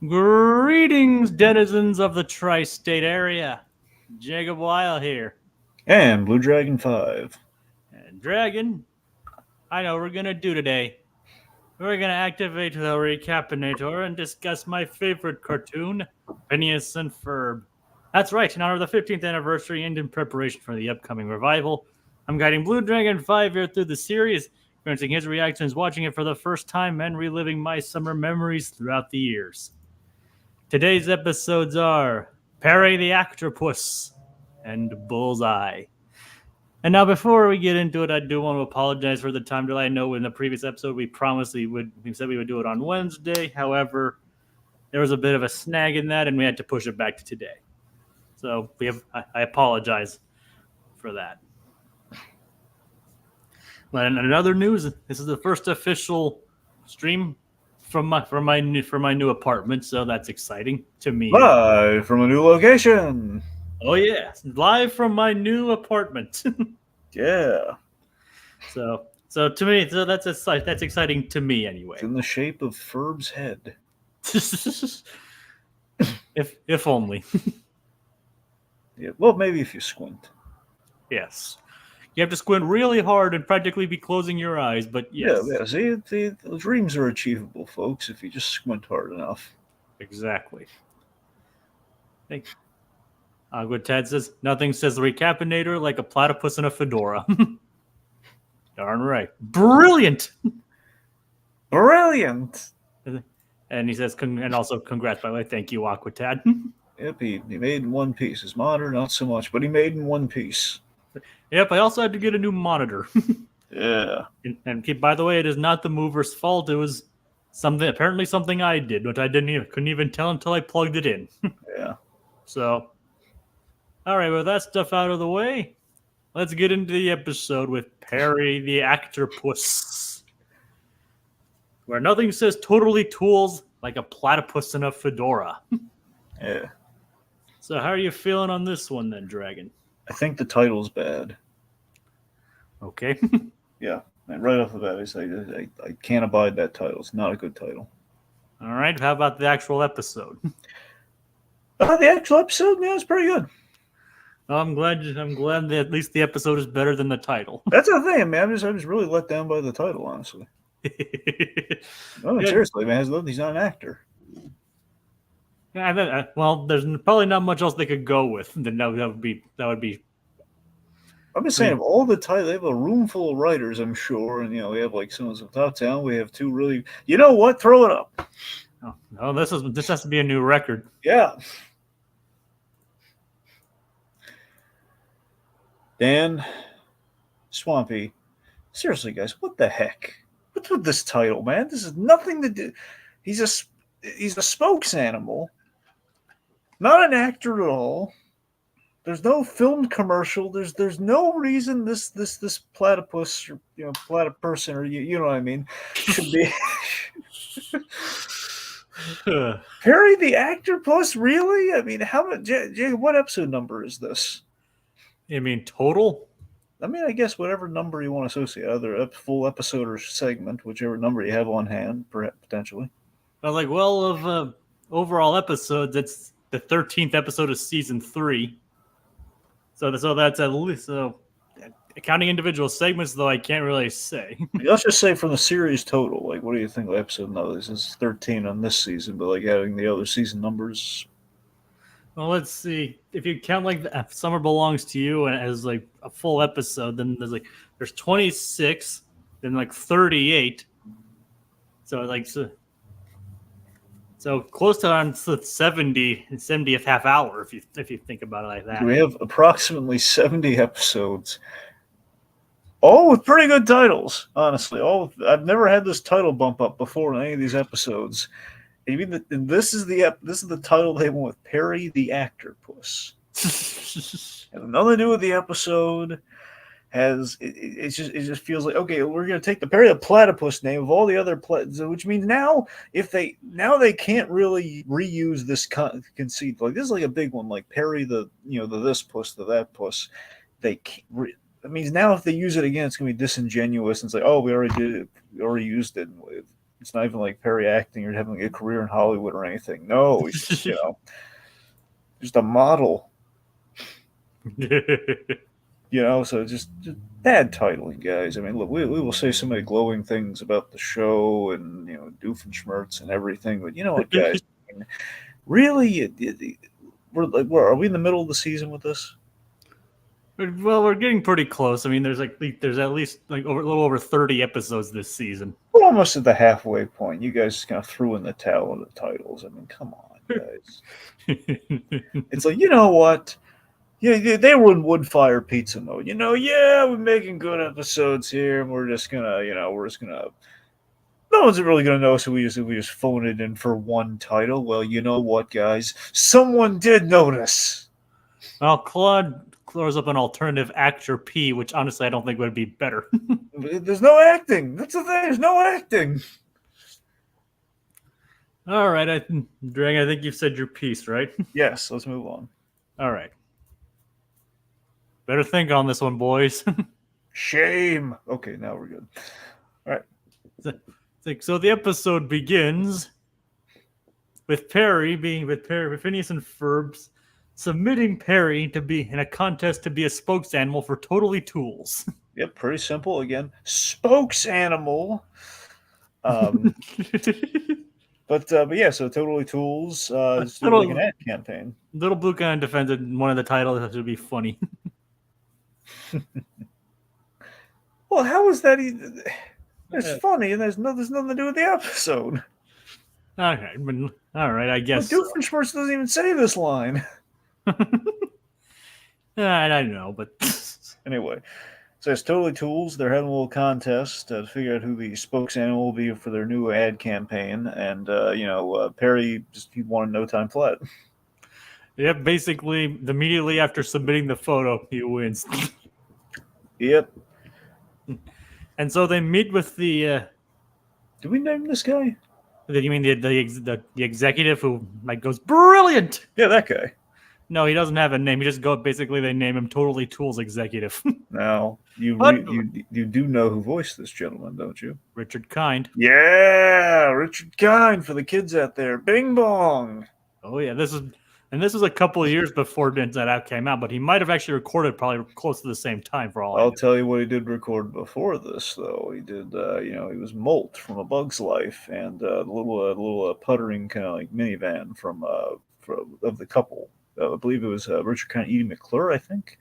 Greetings, denizens of the tri-state area. Jacob Weil here. And Blue Dragon 5. And Dragon, I know what we're going to do today. We're going to activate the Recap-inator and discuss my favorite cartoon, Phineas and Ferb. That's right, in honor of the 15th anniversary and in preparation for the upcoming revival, I'm guiding Blue Dragon 5 here through the series, experiencing his reactions, watching it for the first time, and reliving my summer memories throughout the years. Today's episodes are Perry the Actorpus and Bullseye. And now, before we get into it, I do want to apologize for the time delay. I know in the previous episode we promised we said we would do it on Wednesday. However, there was a bit of a snag in that, and we had to push it back to today. So I apologize for that. But in other news, this is the first official stream from my new apartment, so that's exciting to me. Live from a new location. Oh yeah, live from my new apartment. Yeah. So to me, that's exciting to me anyway. It's in the shape of Ferb's head. if only. Yeah. Well, maybe if you squint. Yes. You have to squint really hard and practically be closing your eyes, but yes. Yeah. See, the dreams are achievable, folks, if you just squint hard enough. Exactly. Thanks. What Ted says, nothing says Recap-inator like a platypus in a fedora. Darn right. Brilliant! Brilliant! And he says, and also congrats, by the way. Thank you, Aquatad. Yep, he made in one piece. His monitor, not so much, but he made in one piece. Yep, I also had to get a new monitor. Yeah. And by the way, it is not the mover's fault. It was apparently something I did, which I couldn't even tell until I plugged it in. Yeah. So, all right, with that stuff out of the way, let's get into the episode with Perry the Actorpus, where nothing says totally tools like a platypus in a fedora. Yeah. So how are you feeling on this one then, Dragon? I think the title's bad. Okay. Yeah. And right off the bat, I can't abide that title. It's not a good title. All right. How about the actual episode? The actual episode, man, it's pretty good. I'm glad that at least the episode is better than the title. That's the thing, man. I'm just really let down by the title, honestly. No, Yeah. seriously, man. He's not an actor. Yeah, well, there's probably not much else they could go with. Then that would be. I'm just saying, of all the titles, they have a room full of writers, I'm sure, and we have like someone from Top Town. We have two really. You know what? Throw it up. Oh, no, this has to be a new record. Yeah. Dan, Swampy, seriously, guys, what the heck? What's with this title, man? This is nothing to do. He's a spokes animal, not an actor at all. There's no filmed commercial. There's no reason this platypus or platyperson or you know what I mean should be. Perry the Actorpus, really? I mean, how much? Jay, what episode number is this? You mean total? I mean, I guess whatever number you want to associate, either full episode or segment, whichever number you have on hand, potentially. I was like, well, of overall episodes, it's the 13th episode of season 3. So that's at least counting individual segments, though I can't really say. Let's just say from the series total, like, what do you think of episode numbers? This is 13 on this season, but like having the other season numbers. Well, let's see. If you count like Summer Belongs to You as like a full episode, then there's 26, then like 38. So like so close to on 70th half hour if you think about it like that. We have approximately 70 episodes, all with pretty good titles. Honestly, I've never had this title bump up before in any of these episodes. Even this is the title they went with, Perry the Actorpus. Has nothing to do with the episode. It just feels like, okay, we're gonna take the Perry the Platypus name of all the other which means now they can't really reuse this conceit. Like this is like a big one, like Perry the this puss, the that puss. They can't. That means now if they use it again, it's gonna be disingenuous. And it's like, oh, we already did it. We already used it. It's not even like Perry acting or having a career in Hollywood or anything. No, he's just, just a model. So just bad titling, guys. I mean, look, we will say so many glowing things about the show and Doofenshmirtz and everything, but you know what, guys? I mean, really, are we in the middle of the season with this? Well, we're getting pretty close. I mean, there's at least a little over 30 episodes this season. We're almost at the halfway point. You guys just kind of threw in the towel on the titles. I mean, come on, guys. It's like, you know what? Yeah, they were in wood fire pizza mode. We're making good episodes here, and we're just gonna. No one's really gonna know, so we just phone it in for one title. Well, you know what, guys? Someone did notice. Well, Claude throws up an alternative actor P, which honestly I don't think would be better. There's no acting. That's the thing. There's no acting. All right, Drang, I think you've said your piece, right? Yes. Let's move on. All right. Better think on this one, boys. Shame. Okay, now we're good. All right. So the episode begins with Phineas and Ferb submitting Perry to be in a contest to be a spokes animal for Totally Tools. Yep, pretty simple. Again, spokes animal. But yeah, so Totally Tools is like an ad campaign. Little Blue kind of defended one of the titles that would be funny. Well, how is that? It's funny, and there's nothing to do with the episode. Okay, all right, I guess. But Doofenshmirtz doesn't even say this line. I know, but anyway, so it's Totally Tools. They're having a little contest to figure out who the spokes animal will be for their new ad campaign, and Perry he wanted no time flat. Yep, basically, immediately after submitting the photo, he wins. Yep. And so they meet with the. Do we name this guy? You mean the executive who goes brilliant? Yeah, that guy. No, he doesn't have a name. He just basically they name him Totally Tools Executive. Now you do know who voiced this gentleman, don't you? Richard Kind. Yeah, Richard Kind for the kids out there. Bing bong. Oh yeah, this was a couple of years before that came out, but he might have actually recorded probably close to the same time for all. I'll tell you what he did record before this, though. He did, he was Molt from A Bug's Life and the little puttering kind of minivan from of the couple. I believe it was Richard Kind, Edie McClure, I think,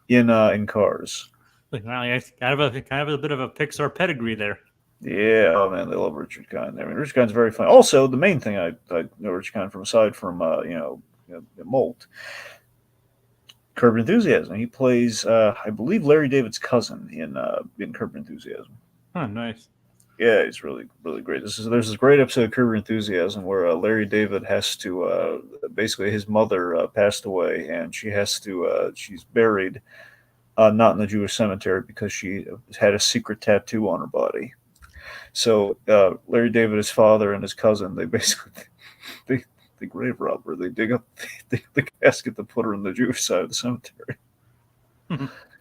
in Cars. Well, kind of a bit of a Pixar pedigree there. Yeah, oh man, they love Richard Kind. I mean, Richard Kind's very funny. Also, the main thing I know Richard Kind from, aside from Molt, Curb Enthusiasm. He plays, I believe, Larry David's cousin in Curb Enthusiasm. Oh, nice. Yeah, he's really, really great. There's this great episode of Curb Enthusiasm where Larry David has to basically his mother passed away and she has to she's buried not in the Jewish cemetery because she had a secret tattoo on her body. So Larry David, his father, and his cousin, they basically the grave robber. They dig up the casket to put her on the Jewish side of the cemetery.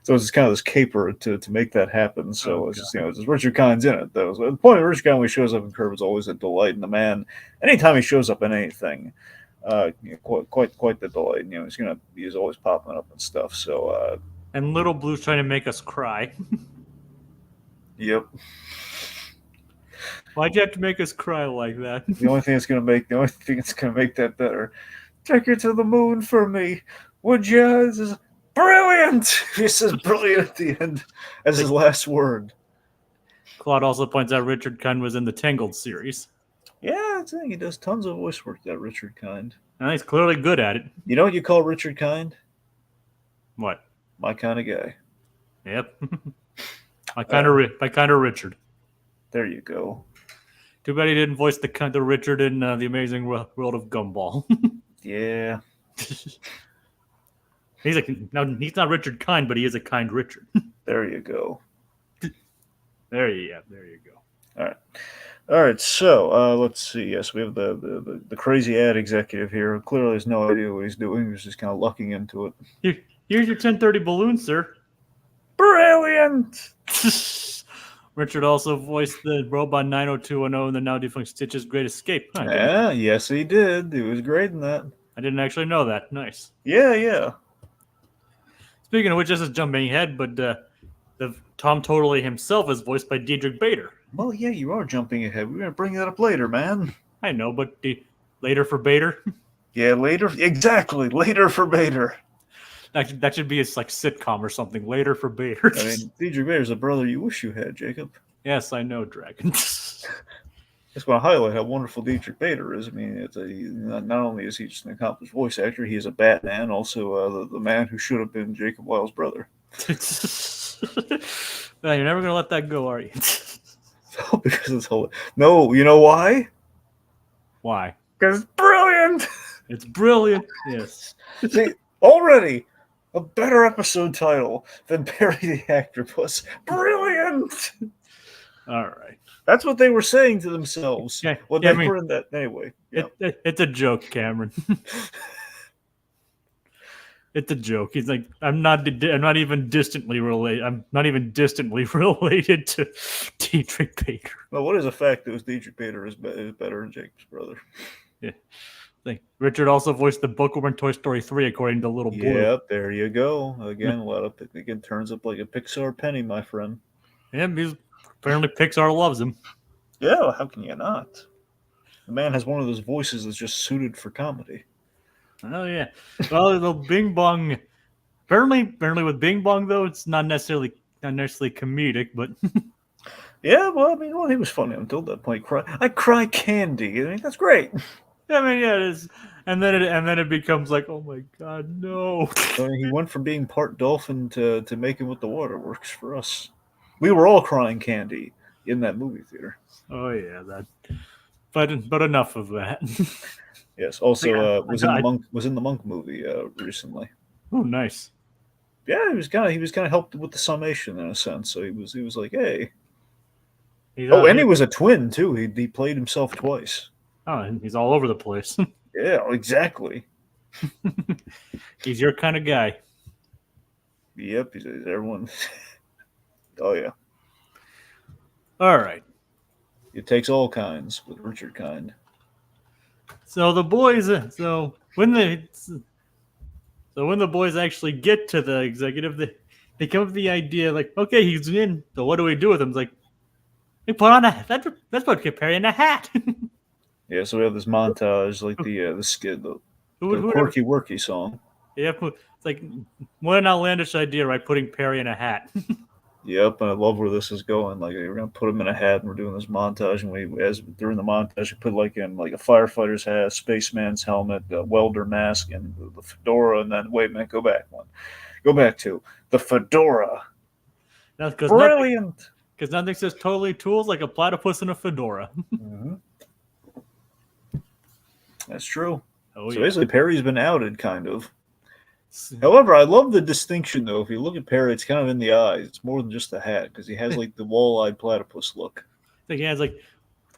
So it's kind of this caper to make that happen. So it's just Richard Kind's in it though. So the point of Richard Kind when he shows up in Curb is always a delight, and the man, anytime he shows up in anything, quite the delight. He's always popping up and stuff. So and Little Blue's trying to make us cry. Yep. Why'd you have to make us cry like that? The only thing that's gonna make that better. Take her to the moon for me, would you? This is brilliant. He says brilliant at the end as his last word. Claude also points out Richard Kind was in the Tangled series. Yeah, I think he does tons of voice work. That Richard Kind. And he's clearly good at it. You know what you call Richard Kind? What? My kind of guy. Yep. my kind of Richard. There you go. Too bad he didn't voice the Richard in The Amazing World of Gumball. Yeah. He's not Richard Kind, but he is a kind Richard. There you go. There you go. All right. So let's see. Yes, we have the crazy ad executive here. Who clearly has no idea what he's doing. He's just kind of lucking into it. Here's your 1030 balloon, sir. Brilliant. Richard also voiced the robot 90210 in the now defunct Stitch's Great Escape. Huh, Yes, he did. He was great in that. I didn't actually know that. Nice. Yeah. Speaking of which, this is jumping ahead, but the Tom Totally himself is voiced by Diedrich Bader. Well, yeah, you are jumping ahead. We're going to bring that up later, man. I know, but later for Bader? Yeah, later. Exactly. Later for Bader. That should be his like sitcom or something. Later for Bader. I mean, Diedrich Bader's a brother you wish you had, Jacob. Yes, I know, Dragon. Just want to highlight how wonderful Diedrich Bader is. I mean, not only is he just an accomplished voice actor, he is a Batman, also the man who should have been Jacob Wiles' brother. Man, you're never going to let that go, are you? Because it's no, you know why? Why? Because it's brilliant! It's brilliant, yes. See, already a better episode title than Perry the Actorpus. Brilliant! All right. That's what they were saying to themselves. Yeah, when yeah, they were in that anyway. Yeah. It's a joke, Cameron. It's a joke. He's like, I'm not even distantly related. I'm not even distantly related to Diedrich Bader. Well, what is a fact that Diedrich Bader is better than Jacob's brother? Yeah. Richard also voiced the bookworm in Toy Story 3, according to Little Blue. Yep, there you go. Again, turns up like a Pixar penny, my friend. Yeah, because apparently Pixar loves him. Yeah, well, how can you not? The man has one of those voices that's just suited for comedy. Oh yeah. Well, the Bing Bong. Apparently, with Bing Bong though, it's not necessarily comedic, but yeah. Well, he was funny until that point. I cry candy. I mean, that's great. I mean, yeah, it is. And then it becomes like, oh my god, no. I mean, he went from being part dolphin to making with the waterworks for us. We were all crying candy in that movie theater. Oh yeah, that. But enough of that. Yes. Also, was in the Monk movie recently. Oh, nice. Yeah, he was kind of helped with the summation in a sense. So he was like, hey. He was a twin too. He played himself twice. Oh, and he's all over the place. Yeah, exactly. He's your kind of guy. Yep, he's everyone. Oh yeah. All right. It takes all kinds with Richard Kind. So the boys. So when the boys actually get to the executive, they come up with the idea like, okay, he's in. So what do we do with him? It's like, we put on let's put Perry in a hat. Yeah, so we have this montage, like the skid, the quirky worky song. Yeah, it's like what an outlandish idea, right? Putting Perry in a hat. Yep, and I love where this is going. Like we're gonna put him in a hat, and we're doing this montage, and during the montage, we put like in like a firefighter's hat, a spaceman's helmet, a welder mask, and the fedora, and then wait a minute, go back to the fedora. Brilliant. Because nothing says totally tools like a platypus and a fedora. Mm-hmm. That's true. Oh, so basically, Perry's been outed, kind of. However, I love the distinction, though. If you look at Perry, it's kind of in the eyes. It's more than just a hat, because he has like the wall-eyed platypus look. I think he has like,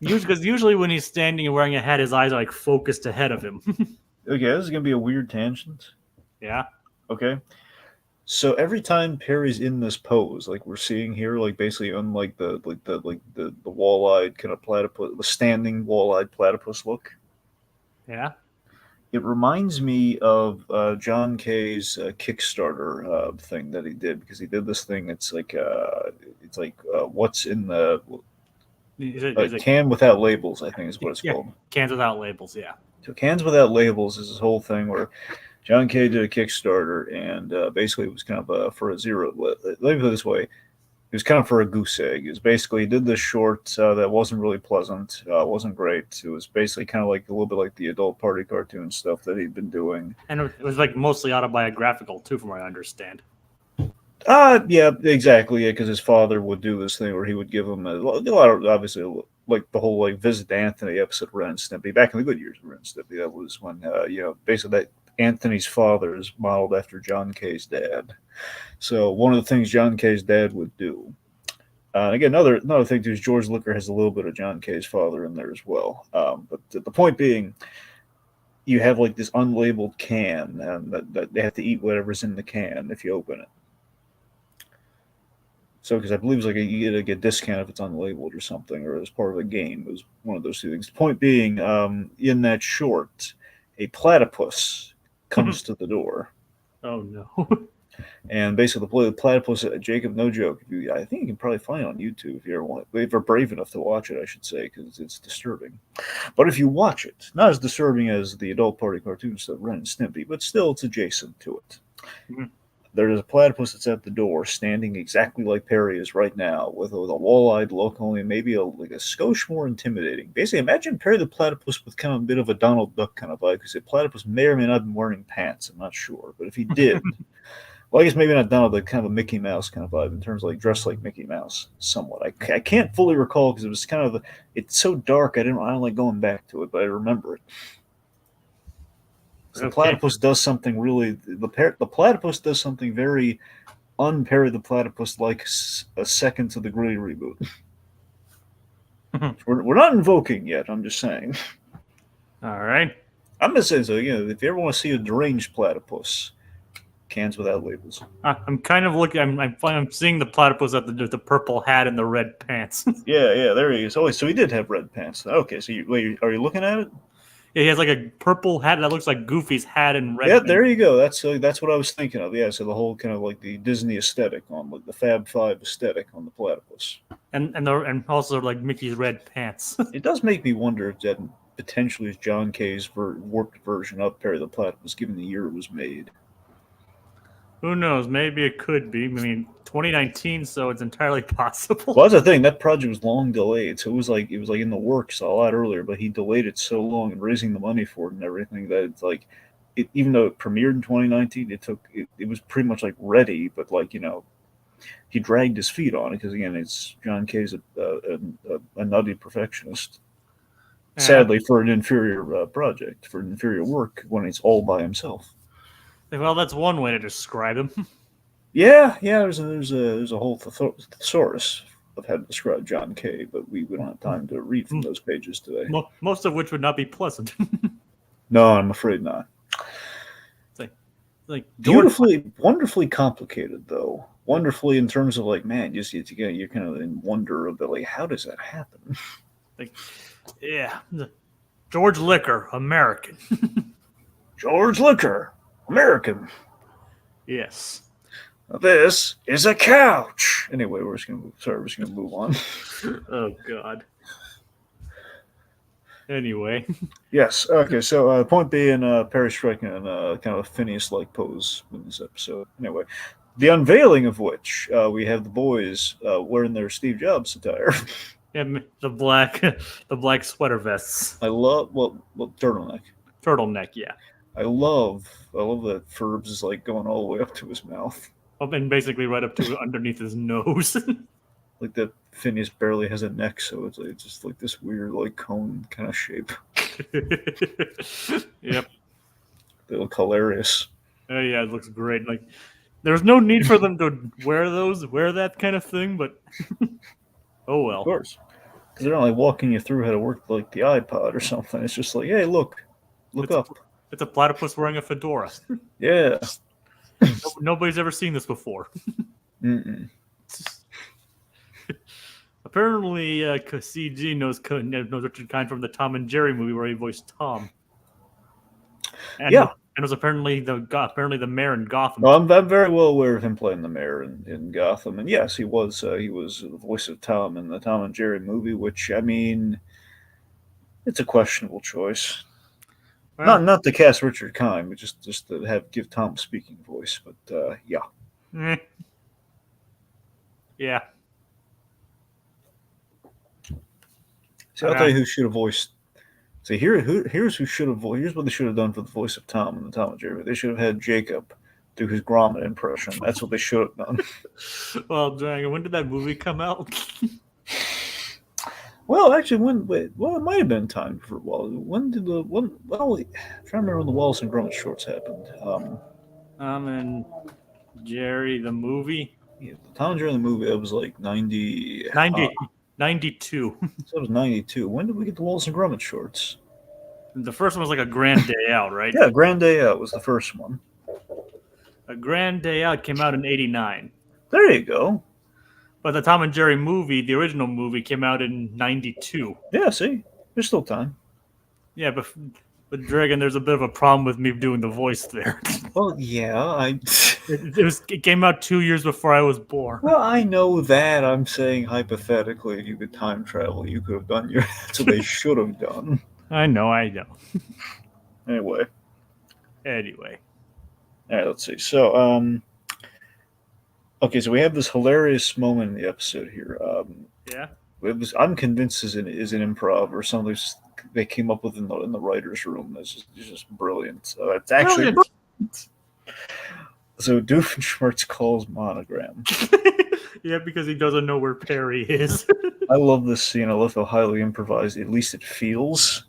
because usually when he's standing and wearing a hat, his eyes are like focused ahead of him. Okay, this is gonna be a weird tangent. Yeah. Okay. So every time Perry's in this pose, like we're seeing here, like basically unlike the wall-eyed kind of platypus, the standing wall-eyed platypus look. Yeah. It reminds me of John Kay's Kickstarter thing that he did, because he did this thing. It's like what's in the can without labels, I think is what it's called. Cans without labels, yeah. So Cans Without Labels is this whole thing where John Kay did a Kickstarter, and basically it was kind of for a zero. Let me put it this way. It was kind of for a goose egg. It was basically, he did this short that wasn't really pleasant, wasn't great. It was basically kind of like a little bit like the adult party cartoon stuff that he'd been doing. And it was like mostly autobiographical too, from what I understand. Yeah, exactly. Yeah, because his father would do this thing where he would give him a lot of, obviously, like the whole like Visit Anthony episode of Ren and Stimpy. Back in the good years of Ren and Stimpy, that was when basically that Anthony's father is modeled after John Kay's dad. So one of the things John Kay's dad would do, again, another thing too is George Licker has a little bit of John Kay's father in there as well. But the point being, you have like this unlabeled can, and that they have to eat whatever's in the can if you open it. So, because I believe it's like you get a discount if it's unlabeled or something, or as part of a game. It was one of those two things. The point being, in that short, a platypus comes to the door. Oh no. And basically, the platypus, Jacob, no joke. I think you can probably find it on YouTube if you ever want. If you're brave enough to watch it, I should say, because it's disturbing. But if you watch it, not as disturbing as the adult party cartoon stuff, Ren and Stimpy, but still, it's adjacent to it. Mhm. There's a platypus that's at the door, standing exactly like Perry is right now, with a wall-eyed look, only maybe like a skosh more intimidating. Basically, imagine Perry the platypus with kind of a bit of a Donald Duck kind of vibe, because the platypus may or may not have been wearing pants. I'm not sure, but if he did, well, I guess maybe not Donald, but kind of a Mickey Mouse kind of vibe in terms of like dressed like Mickey Mouse, somewhat. I can't fully recall because it was kind of it's so dark. I don't like going back to it, but I remember it. The platypus does something really. The platypus does something very un-Perry the Platypus like a second to the Gritty reboot. We're not invoking yet. I'm just saying. All right. I'm just saying. So if you ever want to see a deranged platypus, cans without labels. I'm kind of looking. I'm seeing the platypus at the purple hat and the red pants. Yeah, there he is. Oh, so he did have red pants. Okay, so wait, are you looking at it? Yeah, he has like a purple hat that looks like Goofy's hat and red. Yeah, there you go. That's what I was thinking of. Yeah, so the whole kind of like the Disney aesthetic on like the Fab Five aesthetic on the platypus, and also like Mickey's red pants. It does make me wonder if that potentially is John K's warped version of Perry the Platypus, given the year it was made. Who knows? Maybe it could be. I mean, 2019, so it's entirely possible. Well, that's the thing. That project was long delayed, so it was like in the works a lot earlier, but he delayed it so long and raising the money for it and everything that it's like, even though it premiered in 2019, it was pretty much like ready, but like he dragged his feet on it because again, it's John K's a nutty perfectionist. Sadly, for an inferior project, for an inferior work, when it's all by himself. Well, that's one way to describe him. Yeah. There's a whole thesaurus of how to describe John K, but we don't have time to read from those pages today. Most of which would not be pleasant. No, I'm afraid not. It's like beautifully, wonderfully complicated, though. Wonderfully in terms of like, man, you're kind of in wonder of like, how does that happen? Yeah, George Liquor, American. George Liquor, American. Yes. This is a couch. Anyway, we're just gonna move on. Oh God. Anyway. Yes. Okay. So point being, Perry striking in kind of a Phineas-like pose in this episode. Anyway, the unveiling of which we have the boys wearing their Steve Jobs attire. Yeah, the black sweater vests. I love turtleneck. Turtleneck, yeah. I love that Ferbs is like going all the way up to his mouth. And basically right up to underneath his nose. Like that Phineas barely has a neck, so it's just like this weird like cone kind of shape. Yep. They look hilarious. Oh yeah, it looks great. Like there's no need for them to wear that kind of thing, but oh well. Of course. Because they're not like walking you through how to work like the iPod or something. It's just like, hey, look up. It's a platypus wearing a fedora. Yeah. Nobody's ever seen this before. Mm-mm. Apparently, CG knows Richard Kind from the Tom and Jerry movie where he voiced Tom. And yeah. And it was apparently the mayor in Gotham. Well, I'm very well aware of him playing the mayor in Gotham, and yes, he was the voice of Tom in the Tom and Jerry movie, which I mean, it's a questionable choice. Well, not to cast Richard Kind, but just to give Tom a speaking voice. But yeah, yeah. So I'll tell you who should have voiced. So here's who should have. Here's what they should have done for the voice of Tom in the Tom and Jerry. They should have had Jacob do his Gromit impression. That's what they should have done. Well, Dragon, when did that movie come out? Well, actually, it might have been time for a while. When did I'm trying to remember when the Wallace and Gromit shorts happened. And Jerry the movie. Yeah, the Tom and Jerry the movie. It was like 92. So it was 92. When did we get the Wallace and Gromit shorts? The first one was like A Grand Day Out, right? Yeah, Grand Day Out was the first one. A Grand Day Out came out in '89. There you go. But the Tom and Jerry movie, the original movie, came out in '92. Yeah, see, there's still time. Yeah, but Dragon, there's a bit of a problem with me doing the voice there. Well, yeah, It came out 2 years before I was born. Well, I know that. I'm saying hypothetically, if you could time travel, you could have done your. That's what they should have done. I know. Anyway. All right, let's see. So, okay, so we have this hilarious moment in the episode here. Yeah. I'm convinced is an improv or something they came up with in the writers' room. It's just brilliant. It's actually brilliant. So Doofenshmirtz calls Monogram. Yeah, because he doesn't know where Perry is. I love this scene. I love how highly improvised, at least it feels.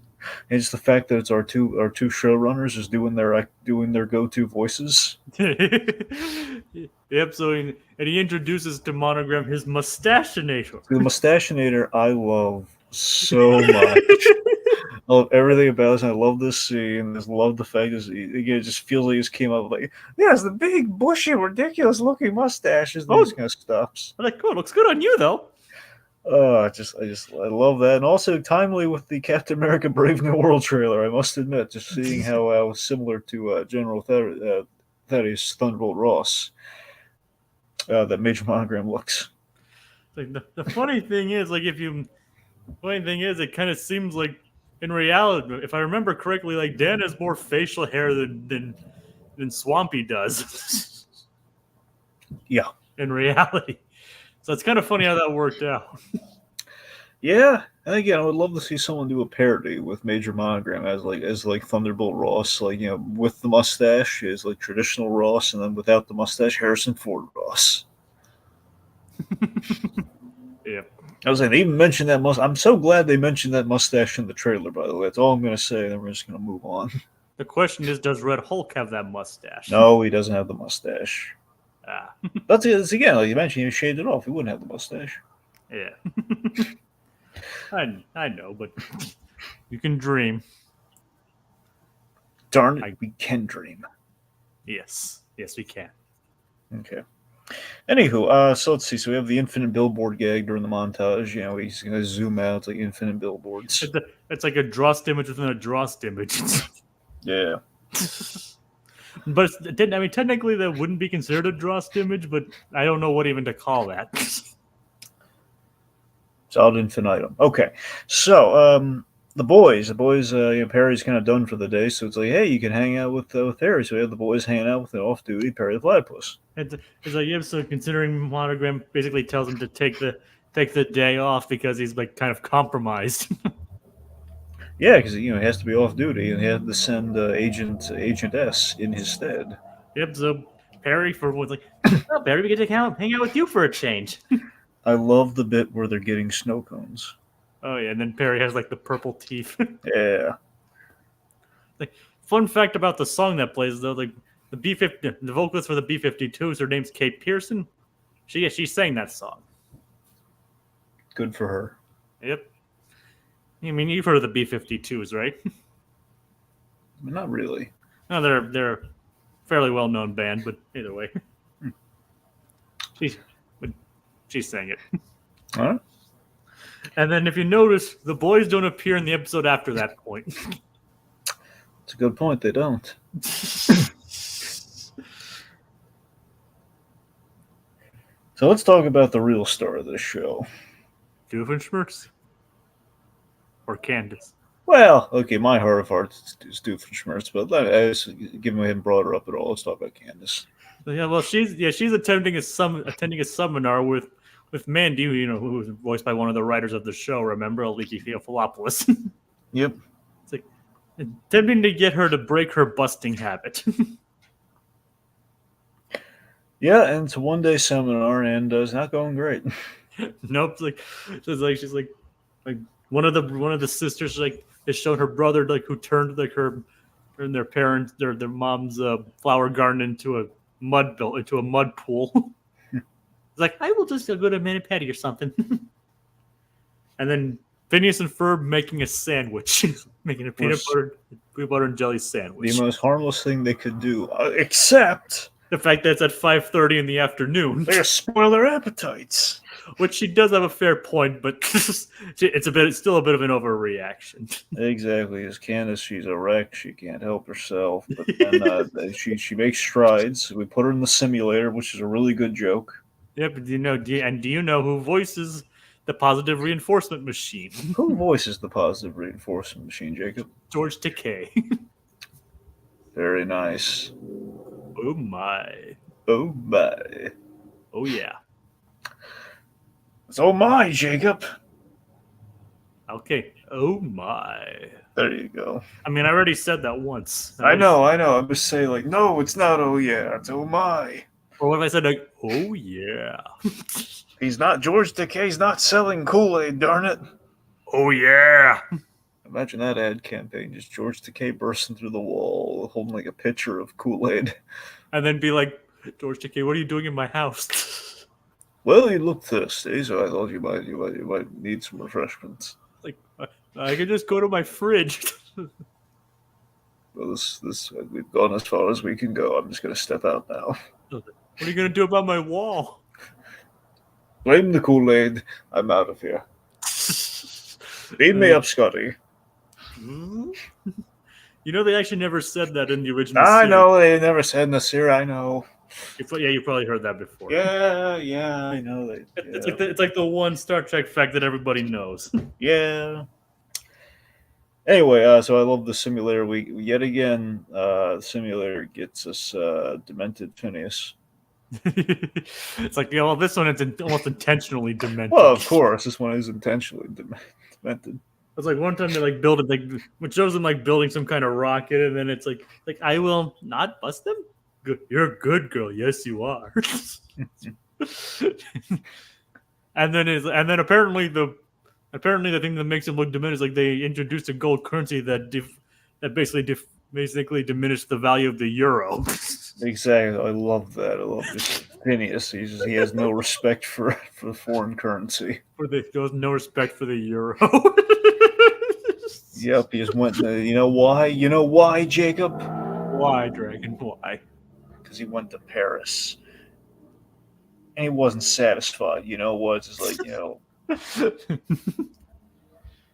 And it's the fact that it's our two showrunners is doing their go-to voices. Yep. So he introduces to Monogram his Mustache-inator. The Mustache-inator I love so much. I love everything about this. And I love this scene. I just love the fact that it just feels like he just came up with it's the big, bushy, ridiculous-looking mustaches. And he just kind of stops. I'm like, cool. Looks good on you, though. I love that, and also timely with the Captain America: Brave New World trailer. I must admit, just seeing how similar to General Thaddeus Thunderbolt Ross that Major Monogram looks. Like the funny thing is, it kind of seems like in reality, if I remember correctly, like Dan has more facial hair than Swampy does. Yeah, in reality. So it's kind of funny how that worked out. Yeah, and again, I would love to see someone do a parody with Major Monogram as Thunderbolt Ross, with the mustache is like traditional Ross, and then without the mustache, Harrison Ford Ross. Yeah, I was like, they even mentioned that mustache. I'm so glad they mentioned that mustache in the trailer. By the way, that's all I'm going to say. Then we're just going to move on. The question is, does Red Hulk have that mustache? No, he doesn't have the mustache. That's again, like you mentioned, he shaved it off. He wouldn't have the mustache. Yeah. I know, but you can dream. Darn it, we can dream. Yes, we can. Okay. Anywho, so let's see. So we have the infinite billboard gag during the montage. He's going to zoom out. It's like infinite billboards. It's like a Drost image within a Drost image. Yeah. But technically that wouldn't be considered a Drost image, but I don't know what even to call that. It's ad infinitum. Okay, so the boys, Perry's kind of done for the day, so it's like, hey, you can hang out with Perry. So we have the boys hanging out with an off-duty Perry the platypus. It's like, yeah, so considering Monogram basically tells him to take the day off because he's like kind of compromised. Yeah, because he has to be off duty, and he had to send Agent S in his stead. Yep. So Perry was like, "Oh, Perry, we get to hang out with you for a change." I love the bit where they're getting snow cones. Oh yeah, and then Perry has like the purple teeth. Yeah. Like, fun fact about the song that plays though, like the B-50, the vocalist for the B-52s, her name's Kate Pearson. She sang that song. Good for her. Yep. I mean, you've heard of the B-52s, right? Not really. No, they're a fairly well-known band, but either way, she sang it. All right. And then, if you notice, the boys don't appear in the episode after that point. It's a good point. They don't. So let's talk about the real star of this show. Doofenshmirtz? Or Candace? Well, okay, my heart of hearts is Doofenshmirtz, but given we haven't brought her up at all, let's talk about Candace. Yeah, well, she's attending a seminar with Mandy, who was voiced by one of the writers of the show. Remember, Aliki Theophilopoulos. Yep. It's like attempting to get her to break her busting habit. Yeah, and it's a one-day seminar, and it's not going great. Nope. She's like one of the sisters is showing her brother who turned their mom's flower garden into a mud pool. It's like, I will just go to mani-pedi or something. And then Phineas and Ferb making a sandwich, making a peanut butter and jelly sandwich. The most harmless thing they could do, except the fact that it's at 5:30 in the afternoon. They're gonna spoil their appetites. Which she does have a fair point, but it's still a bit of an overreaction. Exactly. As Candace, she's a wreck. She can't help herself. But then she makes strides. We put her in the simulator, which is a really good joke. Yeah, but do you know who voices the positive reinforcement machine? Who voices the positive reinforcement machine, Jacob? George Takei. Very nice. Oh my. Oh my. Oh yeah. It's oh my, Jacob. Okay. Oh my. There you go. I mean, I already said that once. I know. I'm just saying, like, no, it's not oh yeah, it's oh my. Or what if I said, like, oh yeah? He's not, George Takei's not selling Kool-Aid, darn it. Oh yeah. Imagine that ad campaign, just George Takei bursting through the wall, holding like a pitcher of Kool-Aid. And then be like, George Takei, what are you doing in my house? Well, you look thirsty, so I thought you might need some refreshments. Like, I could just go to my fridge. Well, we've gone as far as we can go. I'm just going to step out now. What are you going to do about my wall? Blame the Kool-Aid. I'm out of here. Beam me up, Scotty. You know, they actually never said that in the original I series. know, they never said in the series, I know. Yeah, you probably heard that before. Yeah, I know. It's like the one Star Trek fact that everybody knows. Yeah. Anyway, so I love the simulator. We yet again, the simulator gets us demented Phineas. It's like, well, this one is almost intentionally demented. Well, of course, this one is intentionally demented. It's like one time they like build it, like which shows them like building some kind of rocket, and then it's like I will not bust them. Good, you're a good girl. Yes, you are. and then apparently the thing that makes them look diminished is like they introduced a gold currency that basically diminished the value of the euro. Exactly. I love that. I love this Phineas. He has no respect for the foreign currency. No respect for the euro. Yep, he just went. You know why? You know why, Jacob? Why, Dragon? Why? Because he went to Paris, and he wasn't satisfied. You know what? It's like,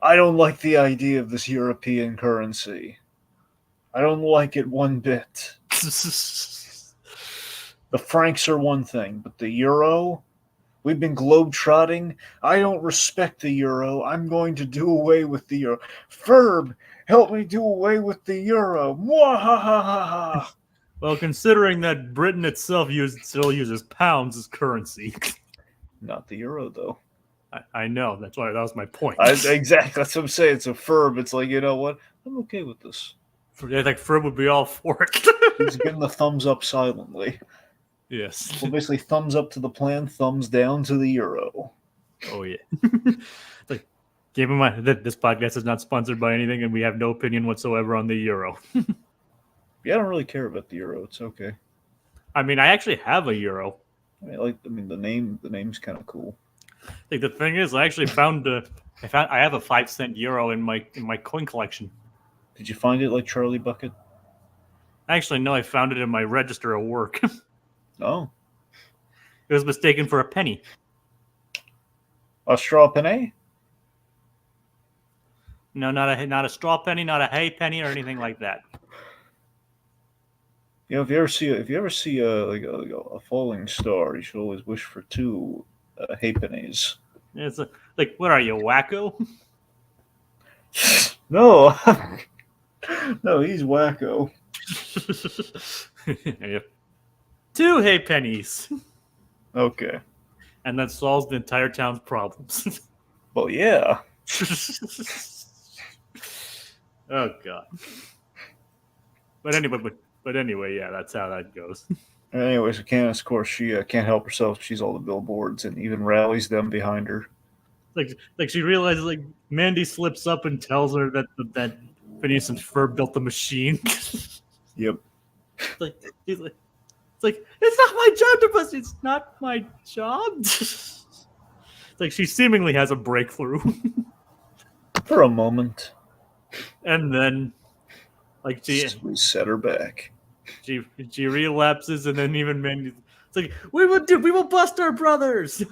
I don't like the idea of this European currency. I don't like it one bit. The francs are one thing, but the euro, we've been globetrotting. I don't respect the euro. I'm going to do away with the euro. Ferb, help me do away with the euro. Mwahahaha. Well, considering that Britain itself still uses pounds as currency. Not the euro, though. I know. That was my point. Exactly. That's what I'm saying. It's a Ferb. It's like, you know what? I'm okay with this. I think Ferb would be all for it. He's getting the thumbs up silently. Yes. Well, basically, thumbs up to the plan, thumbs down to the euro. Oh, yeah. Like, keep in mind that this podcast is not sponsored by anything, and we have no opinion whatsoever on the euro. Yeah, I don't really care about the euro. It's okay. I mean, I actually have a euro. The name's kind of cool. Like, the thing is, I actually found I have a 5-cent euro in my coin collection. Did you find it like Charlie Bucket? Actually, no, I found it in my register at work. Oh. It was mistaken for a penny. A straw penny? No, not a straw penny, not a hay penny, or anything like that. You know, if you ever see a falling star, you should always wish for 2 halfpennies. It's like, what are you, wacko? No, no, he's wacko. Yep. 2 hay pennies. Okay. And that solves the entire town's problems. Well, yeah. Oh God. But anyway, yeah, that's how that goes. Anyways, Candace, of course, she can't help herself. She's all the billboards and even rallies them behind her. Like she realizes, like, Mandy slips up and tells her that Phineas and Ferb built the machine. Yep. It's like, it's not my job to bust. It's not my job. It's like she seemingly has a breakthrough. For a moment. And then, like, we set her back. She relapses, and then even Mandy, it's like, we will bust our brothers.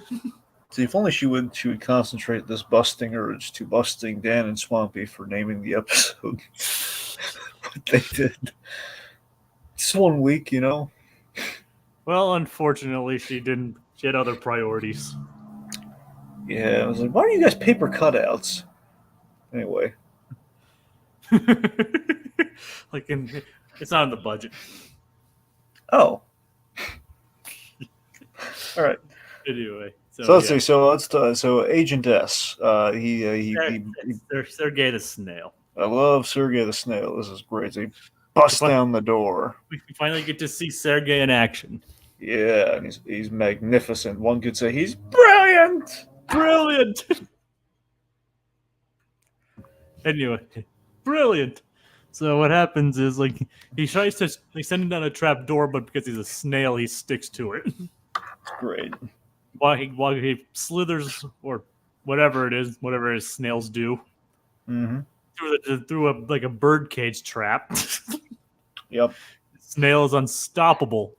See, if only she would concentrate this busting urge to busting Dan and Swampy for naming the episode. But they did. Just 1 week, you know. Well, unfortunately, she didn't. She had other priorities. Yeah, I was like, why are you guys paper cutouts? Anyway. It's not in the budget. Oh. All right. Anyway, so let's see. So Agent S. He Sergei the Snail. I love Sergei the Snail. This is great. So he busts down the door. We finally get to see Sergei in action. Yeah, and he's magnificent. One could say he's brilliant. Brilliant. Anyway, brilliant. So what happens is he tries to send him down a trap door, but because he's a snail, he sticks to it. Great. While he slithers or whatever it is, whatever his snails do, through a bird cage trap. Yep. Snail is unstoppable,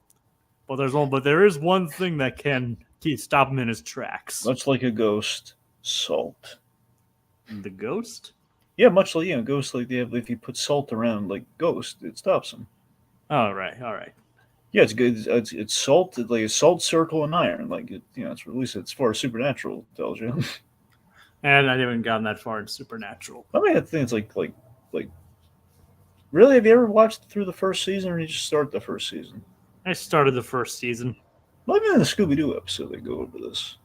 but there is one thing that can stop him in his tracks. Much like a ghost, salt. The ghost? Yeah, much like ghosts. Like if you put salt around like ghost, it stops them. All right. Yeah, it's good. It's salt. It's like a salt, circle, and iron. Like it's at least as far as Supernatural tells you. And I haven't gotten that far in Supernatural. I mean, I think it's like. Really, have you ever watched through the first season, or did you just start the first season? I started the first season. Well, even in the Scooby-Doo episode, they go over this.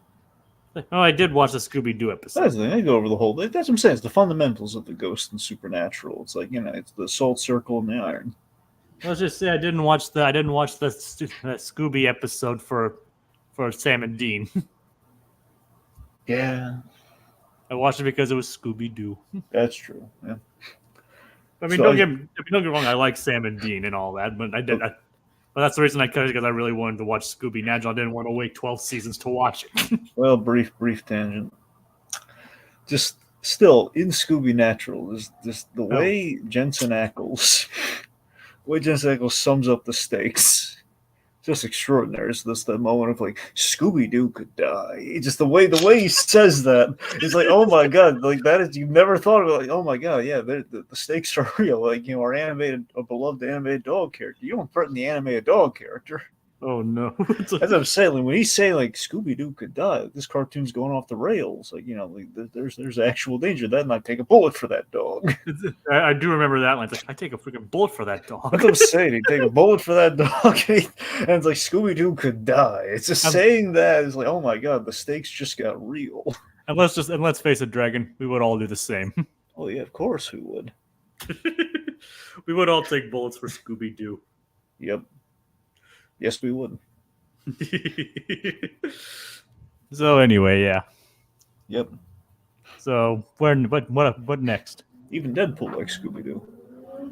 Oh, I did watch the Scooby-Doo episode. That's the thing. They go over the whole. That's what I'm saying. It's the fundamentals of the ghost and Supernatural. It's like it's the salt, circle, and the iron. Let's just say I didn't watch the Scooby episode for Sam and Dean. Yeah, I watched it because it was Scooby-Doo. that's true. Yeah. I mean, don't get me wrong. I like Sam and Dean and all that, but but that's the reason I cut it, because I really wanted to watch Scooby. Naturally, I didn't want to wait 12 seasons to watch it. Well, brief tangent. Just still in Scooby Natural is just the way Jensen Ackles sums up the stakes. Just extraordinary. It's just that moment of Scooby-Doo could die. Just the way he says that, it's like, oh my god, that is, you've never thought of it. Oh my god, yeah, the stakes are real. Our beloved animated dog character. You don't threaten the animated dog character. Oh no. As I'm saying, when he's saying Scooby-Doo could die, this cartoon's going off the rails. There's actual danger. That might take a bullet for that dog. I do remember that line. I take a freaking bullet for that dog. That's what I'm saying. He'd take a bullet for that dog, and it's like Scooby-Doo could die. It's just saying that is like, oh my god, the stakes just got real. And let's face it, Dragon, we would all do the same. Oh yeah, of course we would. We would all take bullets for Scooby-Doo. Yep. Yes, we would. So anyway, yeah. Yep. So what next? Even Deadpool likes Scooby-Doo.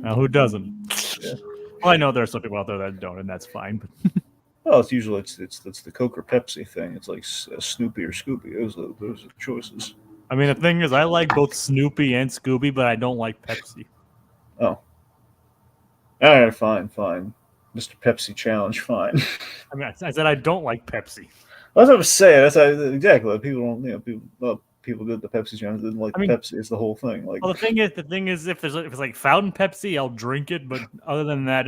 Now who doesn't? Yeah. Well, I know there are some people out there that don't, and that's fine. But well, it's usually it's the Coke or Pepsi thing. It's like Snoopy or Scooby. Those are the choices. I mean, the thing is, I like both Snoopy and Scooby, but I don't like Pepsi. Oh. All right, fine. Mr. Pepsi challenge, fine. I mean, I said I don't like Pepsi. That's what I was saying. That's exactly. People don't. People did the Pepsi challenge. Didn't like Pepsi. It's the whole thing. Well, the thing is, if it's like fountain Pepsi, I'll drink it. But other than that,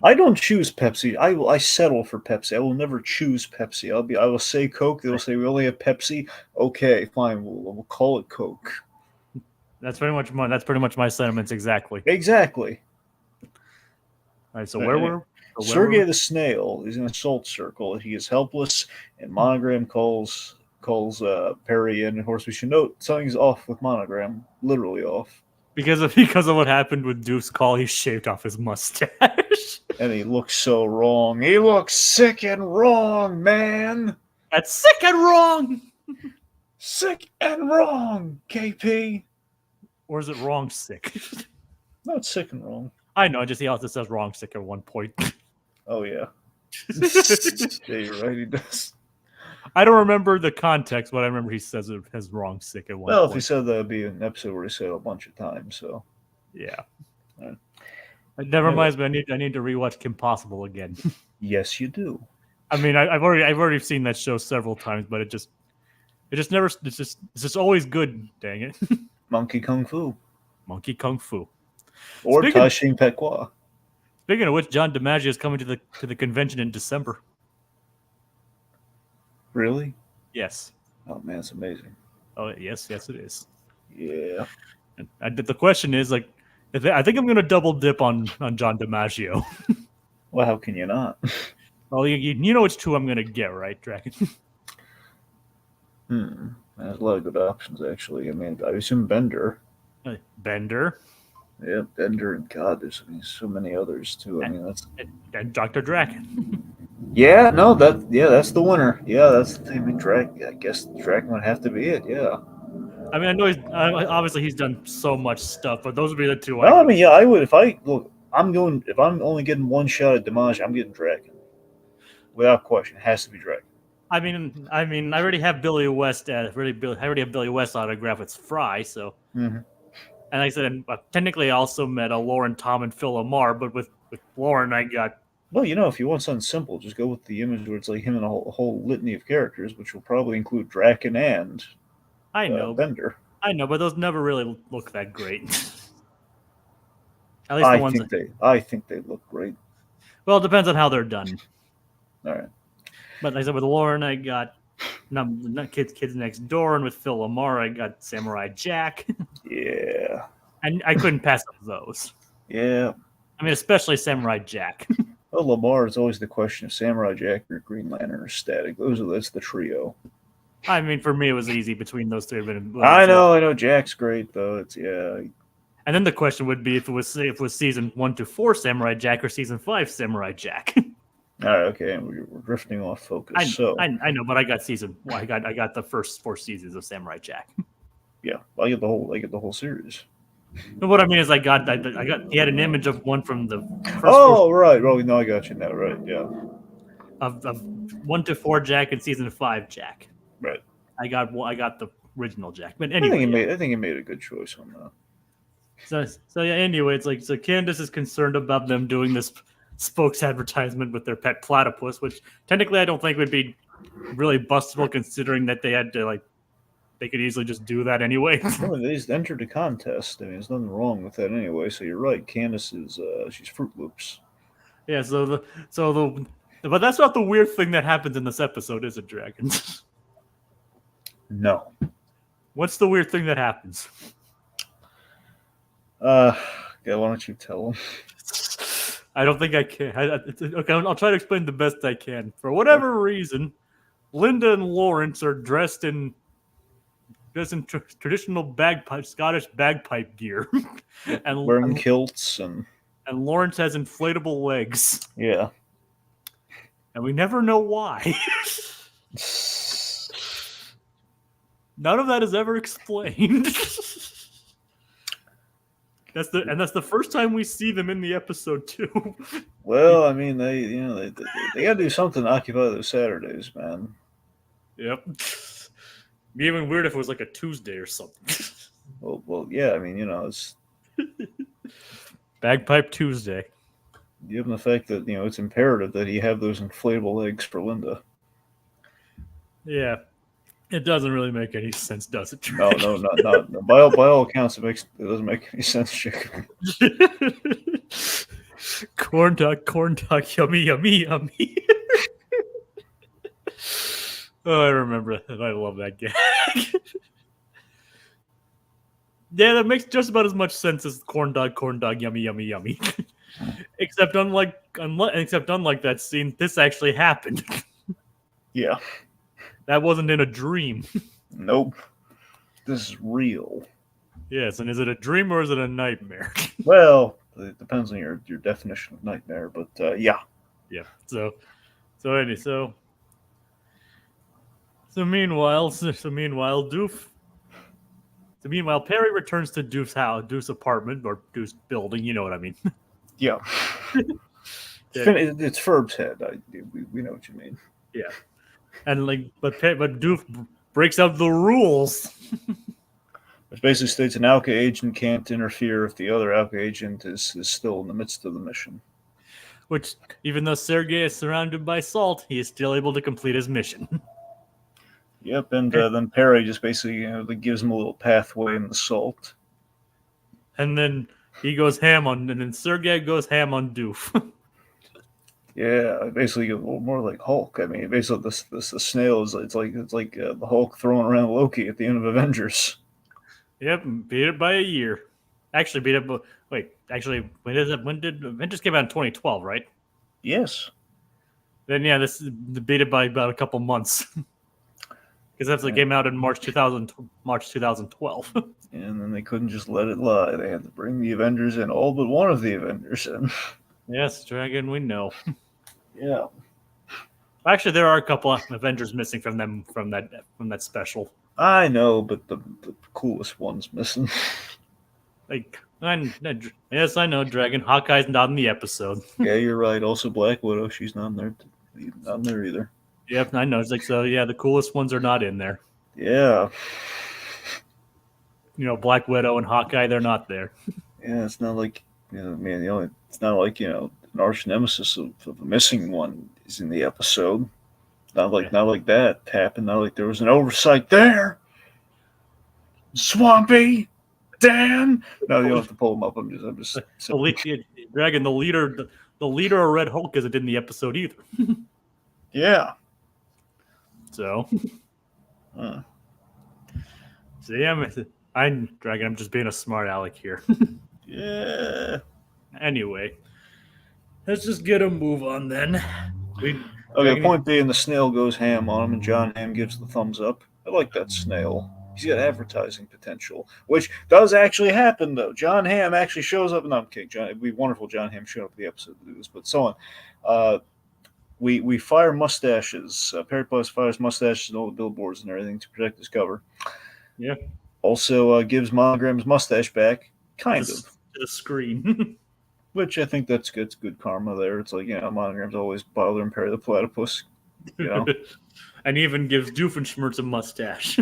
I don't choose Pepsi. I settle for Pepsi. I will never choose Pepsi. I will say Coke. They'll say we only have Pepsi. Okay, fine. We'll call it Coke. That's pretty much my sentiments exactly. Exactly. All right, so where were Sergei the Snail is in a salt circle. He is helpless, and Monogram calls Perry in. Of course, we should note something's off with Monogram, literally off. Because of what happened with Doof's call, he shaved off his mustache. And he looks so wrong. He looks sick and wrong, man. That's sick and wrong. Sick and wrong, KP. Or is it wrong sick? No, it's sick and wrong. I know, he also says wrong sick at one point. Oh, yeah. Yeah, you're right, he does. I don't remember the context, but I remember he says it has wrong sick at one point. Well, if he said that, it'd be an episode where he said it a bunch of times, so. Yeah. Right. It never reminds me, I need to rewatch Kim Possible again. Yes, you do. I mean, I've already seen that show several times, but it just just never. It's just always good. Dang it. Monkey Kung Fu. Monkey Kung Fu. Or Speaking- Tai Shing Pekwa. Speaking of which, John DiMaggio is coming to the convention in December. Really? Yes. Oh man, it's amazing. Oh yes, it is. Yeah. And the question is like, I think I'm going to double dip on John DiMaggio. Well, how can you not? Well, you know which two I'm going to get, right, Dragon? There's a lot of good options, actually. I mean, I assume Bender. Bender. Yeah, Bender, and God, there's so many others too. I mean, that's and Dr. Draken. yeah, no, that's the winner. Yeah, that's I mean, I guess Draken would have to be it. Yeah. I mean, I know obviously he's done so much stuff, but those would be the two. Well, I mean, yeah, I would if I look. If I'm only getting one shot at DiMaggio, I'm getting Draken, without question. It has to be Draken. I mean, I already have Billy West. I already have Billy West autograph. It's Fry, so. Mm-hmm. And like I said, technically, I also met Lauren, Tom, and Phil Lamar. But with Lauren, I got. Well, if you want something simple, just go with the image where it's like him and a whole litany of characters, which will probably include Draken and I know Bender. I know, but those never really look that great. At least the ones. I think they look great. Well, it depends on how they're done. All right. But like I said, with Lauren, I got Kids Next Door, and with Phil Lamar, I got Samurai Jack. Yeah. And I couldn't pass up those. Yeah. I mean, especially Samurai Jack. Well, Lamar is always the question of Samurai Jack or Green Lantern or Static. That's the trio. I mean, for me, it was easy between those two. I know. Jack's great though. It's And then the question would be if it was season 1 to 4 Samurai Jack or season 5 Samurai Jack. All right, okay, we're drifting off focus. I know, but I got I got the first 4 seasons of Samurai Jack. Yeah, I get the whole series. But what I mean is, he had an image of one from the first. Oh, right. Well, no, I got you now. Right, yeah. Of 1 to 4 Jack and season 5 Jack. Right. I got the original Jack. But anyway, I think he made a good choice on that. So yeah. Anyway, it's like Candace is concerned about them doing this spokes advertisement with their pet platypus, which technically I don't think would be really bustable, considering that they had to they could easily just do that anyway. Well, they just entered a contest. I mean, there's nothing wrong with that anyway. So you're right. Candace is she's Fruit Loops. Yeah. But that's not the weird thing that happens in this episode, is it, Dragon? No. What's the weird thing that happens? Yeah, why don't you tell them? I don't think I can. Okay, I'll try to explain the best I can. For whatever reason, Linda and Lawrence are dressed in traditional Scottish bagpipe gear, and wearing kilts and Lawrence has inflatable legs. Yeah, and we never know why. None of that is ever explained. That's the first time we see them in the episode too. Well, I mean, they got to do something to occupy those Saturdays, man. Yep. Be even weird if it was like a Tuesday or something. Well, yeah. I mean, it's Bagpipe Tuesday. Given the fact that it's imperative that he have those inflatable legs for Linda. Yeah. It doesn't really make any sense, does it? No, not. By all accounts, it doesn't make any sense, chicken. Corn dog, yummy, yummy, yummy. Oh, I remember that. I love that gag. Yeah, that makes just about as much sense as corn dog, yummy, yummy, yummy. Except unlike that scene, this actually happened. Yeah. That wasn't in a dream. Nope. This is real. Yes, and is it a dream or is it a nightmare? Well, it depends on your definition of nightmare, but yeah. Yeah. So meanwhile, Perry returns to Doof's apartment or Doof's building. You know what I mean? Yeah. It's Ferb's head. We know what you mean. Yeah. And but Doof breaks out the rules. Which basically states an Alka agent can't interfere if the other Alka agent is still in the midst of the mission. Which, even though Sergei is surrounded by salt, he is still able to complete his mission. Yep, and then Perry just basically gives him a little pathway in the salt. And then he goes ham on, and then Sergei goes ham on Doof. Yeah, basically a little more like Hulk. I mean, basically the snail is it's like the Hulk throwing around Loki at the end of Avengers. Yep, beat it by a year. Actually, beat it. Wait, actually, when is it? When did Avengers came out in 2012? Right? Yes. Then yeah, this beat it by about a couple months. Because that's came out in March 2012. And then they couldn't just let it lie. They had to bring the Avengers in, all but one of the Avengers in. Yes, Dragon, we know. Yeah. Actually, there are a couple of Avengers missing from that special. I know, but the coolest one's missing. Like, yes, I know, Dragon. Hawkeye's not in the episode. Yeah, you're right. Also, Black Widow, she's not in there. Not in there either. Yep, I know. It's like, so yeah, the coolest ones are not in there. Yeah. Black Widow and Hawkeye, they're not there. Yeah, it's not like it's not like an arch nemesis of a missing one is in the episode. Not like that happened. Not like there was an oversight there. Swampy, Dan. No, you don't have to pull them up. I'm just. Dragon, the leader of Red Hulk isn't in the episode either. Yeah. So. So yeah, Dragon. I'm just being a smart aleck here. Yeah. Anyway, let's just get a move on then. Okay, point being, the snail goes ham on him, and John Hamm gives the thumbs up. I like that snail. He's got advertising potential, which does actually happen, though. John Hamm actually shows up. No, I'm kidding. It'd be wonderful John Hamm showed up in the episode to do this, but so on. We fire mustaches. Perry Plus fires mustaches and all the billboards and everything to protect his cover. Yeah. Also gives Monogram's mustache back, kind of. To the screen. Which I think that's good. It's good karma there. It's like, Monogram's always bothering Perry the Platypus. And even gives Doofenshmirtz a mustache.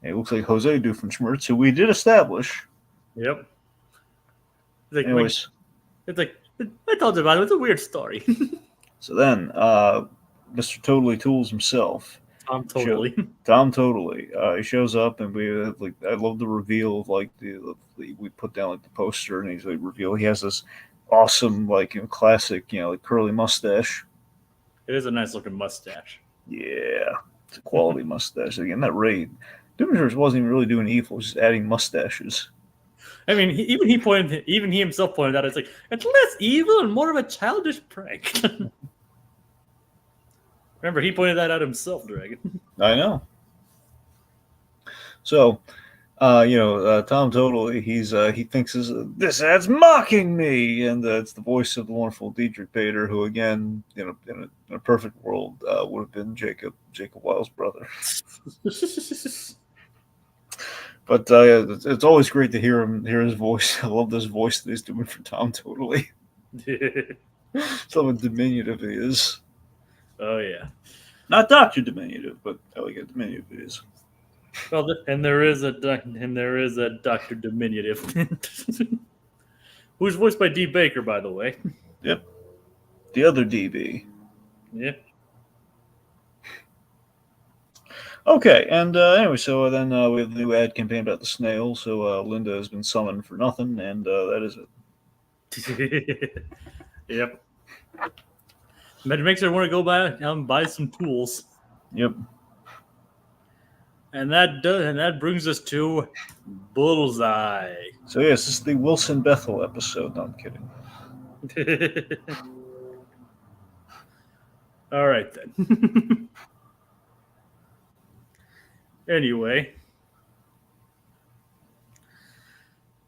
It looks like Jose Doofenshmirtz, who we did establish. Yep. Anyways. It's like, I told you about it. It's a weird story. So then, Mr. Totally Tools himself. Tom Totally. He shows up, and I love the reveal of we put down the poster, and he's reveal he has this awesome classic curly mustache. It is a nice looking mustache. Yeah, it's a quality mustache. Again, that raid. Doofenshmirtz wasn't even really doing evil; just adding mustaches. I mean, even he himself pointed out, it's like, it's less evil and more of a childish prank. Remember, he pointed that out himself, Dragon. I know. So, Tom Totally, he thinks this ad's mocking me, and it's the voice of the wonderful Diedrich Bader, who again, in a perfect world, would have been Jacob Wild's brother. But it's always great to hear his voice. I love this voice that he's doing for Tom Totally. Something diminutive he is. Oh yeah, not Dr. Diminutive, but I like it diminutive he is. Well, and there is a Dr. Diminutive, who's voiced by D. Baker, by the way. Yep, the other DB. Yep. Okay, and anyway, so then we have the new ad campaign about the snail. So Linda has been summoned for nothing, and that is it. Yep. That makes her want to go buy some tools. Yep. And that brings us to Bullseye. So yes, this is the Wilson Bethel episode. No, I'm kidding. All right then. Anyway,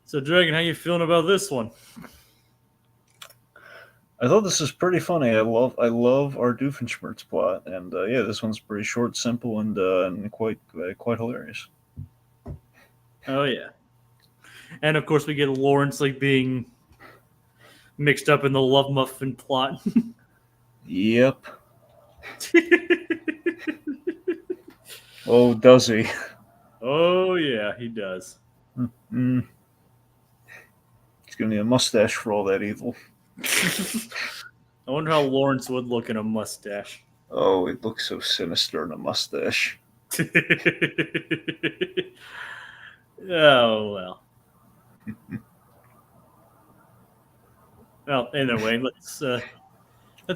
so Dragon, how you feeling about this one? I thought this was pretty funny. I love our Doofenshmirtz plot, and this one's pretty short, simple, and quite hilarious. Oh yeah, and of course we get Lawrence being mixed up in the L.O.V.E.M.U.F.F.I.N plot. Yep. Oh, does he? Oh yeah, he does. Mm-hmm. He's gonna need a mustache for all that evil. I wonder how Lawrence would look in a mustache. Oh, it looks so sinister in a mustache. Oh well. Well, anyway, let's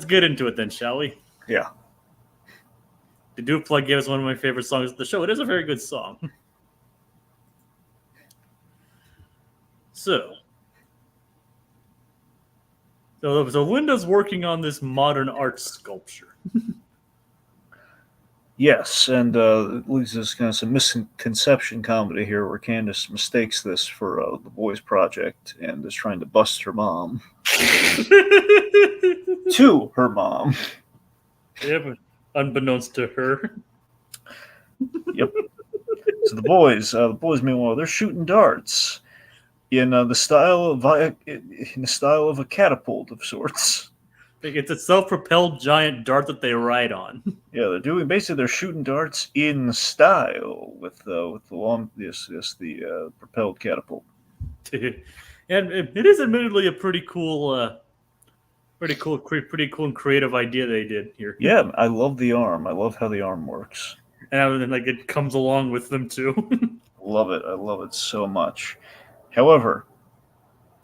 get into it then, shall we? Yeah. The Doof Plug gave us one of my favorite songs of the show. It is a very good song. So Linda's working on this modern art sculpture. Yes, and it leads to kind of some misconception comedy here where Candace mistakes this for the boys' project and is trying to bust her mom. To her mom. Yeah, but unbeknownst to her. Yep. So the boys, meanwhile, they're shooting darts in the style of a catapult of sorts. It's a self-propelled giant dart that they ride on. Yeah, they're shooting darts in style with the propelled catapult. And it is admittedly a pretty cool and creative idea they did here. Yeah, I love the arm. I love how the arm works. And then it comes along with them too. Love it. I love it so much. However,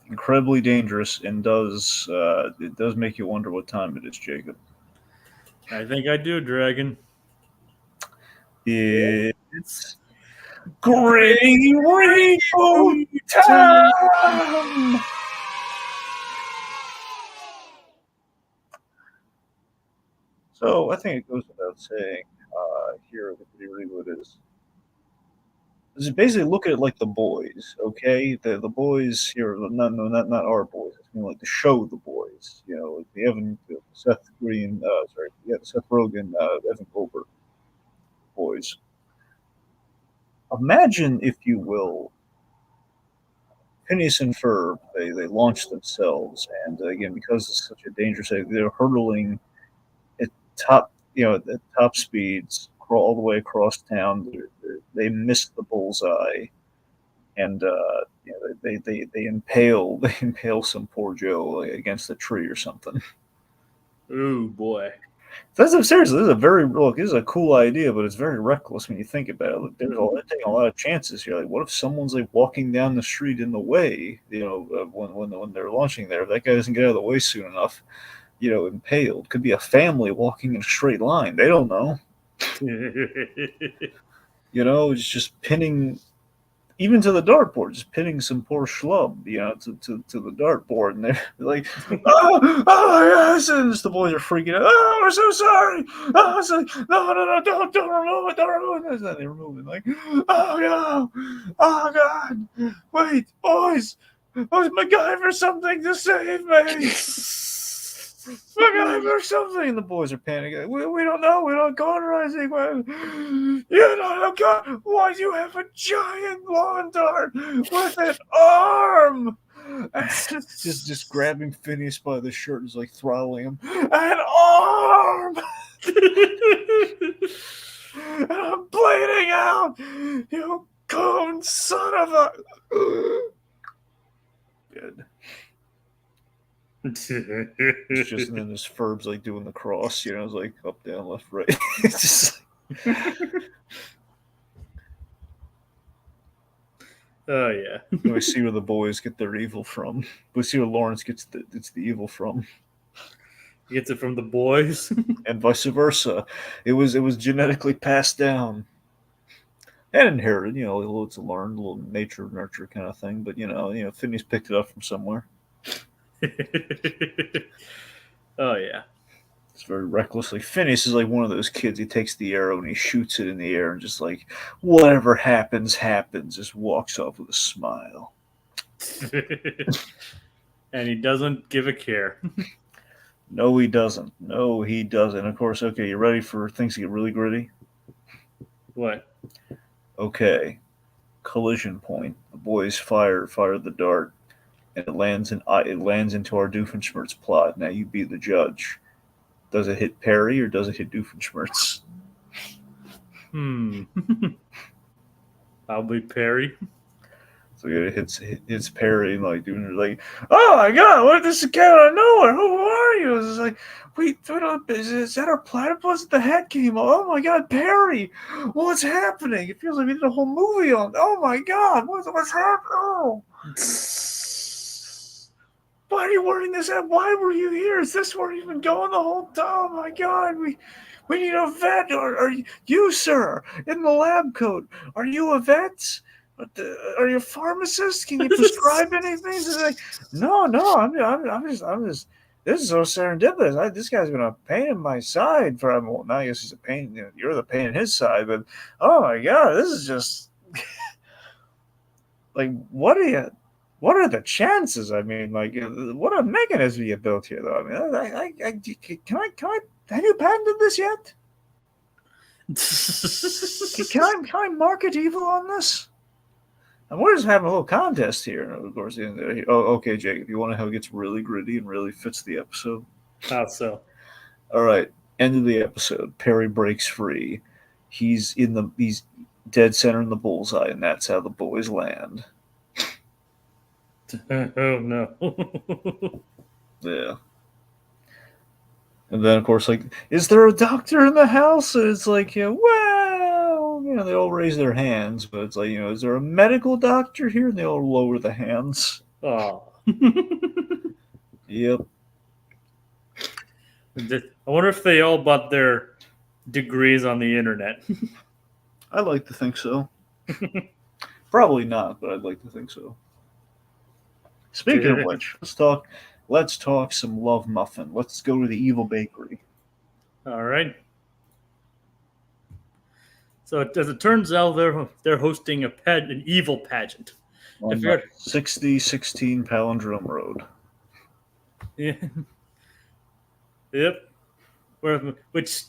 incredibly dangerous and it does make you wonder what time it is, Jacob. I think I do, Dragon. It's Great Rainbow time! So I think it goes without saying here the pretty what it is. This is basically look at it like The Boys, okay? The boys here, not our boys. I mean like the show The Boys. You know, like the Seth Rogen, Evan Goldberg boys. Imagine, if you will, Phineas and Ferb. They launched themselves, and again, because it's such a dangerous thing, they're hurtling at top speeds all the way across town. They missed the bullseye, and they impale some poor Joe against a tree or something. Ooh boy. Seriously, this is a cool idea, but it's very reckless when you think about it. Look, they're taking a lot of chances here. Like, what if someone's like walking down the street in the way? When they're launching there, if that guy doesn't get out of the way soon enough, impaled. Could be a family walking in a straight line. They don't know. It's just pinning, even to the dartboard, just pinning some poor schlub, to the dartboard, and they're like, oh yes, and the boys are freaking out. Oh, we're so sorry. Oh, it's like, no, don't remove it, and then they remove it, like, oh no, oh god, wait, boys, MacGyver something to save me. MacGyver something, and the boys are panicking. We don't know. We're not cauterizing. You don't know. Why do you have a giant lawn dart with an arm? just grabbing Phineas by the shirt and just like throttling him. An arm. And I'm bleeding out. You coon son of a. Dead. It's just, and then this Ferb's like doing the cross, it's like up, down, left, right. It's just like... Oh yeah. We see where the boys get their evil from. We see where Lawrence gets the evil from. He gets it from the boys, and vice versa. It was genetically passed down and inherited. A little to learn, a little nature nurture kind of thing. But Phineas picked it up from somewhere. Oh yeah, it's very recklessly. Phineas is like one of those kids. He takes the arrow and he shoots it in the air and just like whatever happens, just walks off with a smile. And he doesn't give a care. No, he doesn't. Of course, okay, you ready for things to get really gritty? What? Okay, collision point. The boys fire the dart. And it lands into our Doofenshmirtz plot. Now you be the judge. Does it hit Perry or does it hit Doofenshmirtz? Probably Perry. So it hits Perry like doing like, oh my god, what this came out of nowhere? Who are you? It's like, wait, is that our platypus? The hat came off. Oh my god, Perry, what's happening? It feels like we did a whole movie on. Oh my god, what's happening? Oh. Why are you wearing this hat? Why were you here? Is this where you've been going the whole time? Oh my god, we need a vet. Are you, sir, in the lab coat? Are you a vet? Are you a pharmacist? Can you prescribe anything? It's like, no, I'm just. This is so serendipitous. This guy's been a pain in my side for. Well, now I guess he's a pain. You're the pain in his side, but oh my god, this is just like what are the chances? I mean, like, what a mechanism you built here, though. I mean, can I? Have you patented this yet? Can I market evil on this? And we're just having a little contest here, of course. Oh, okay, Jake. If you want to how it gets really gritty and really fits the episode. How so? All right. End of the episode. Perry breaks free. He's dead center in the bullseye, and that's how the boys land. Oh no. Yeah. And then, of course, like, is there a doctor in the house? And it's like, well, they all raise their hands, but it's like, is there a medical doctor here? And they all lower the hands. Oh. Yep. I wonder if they all bought their degrees on the internet. I like to think so. Probably not, but I'd like to think so. Speaking of which, let's talk some L.O.V.E.M.U.F.F.I.N. Let's go to the evil bakery. All right. So as it turns out, they're hosting an evil pageant. On 6016 Palindrome Road. Yeah. Yep. Which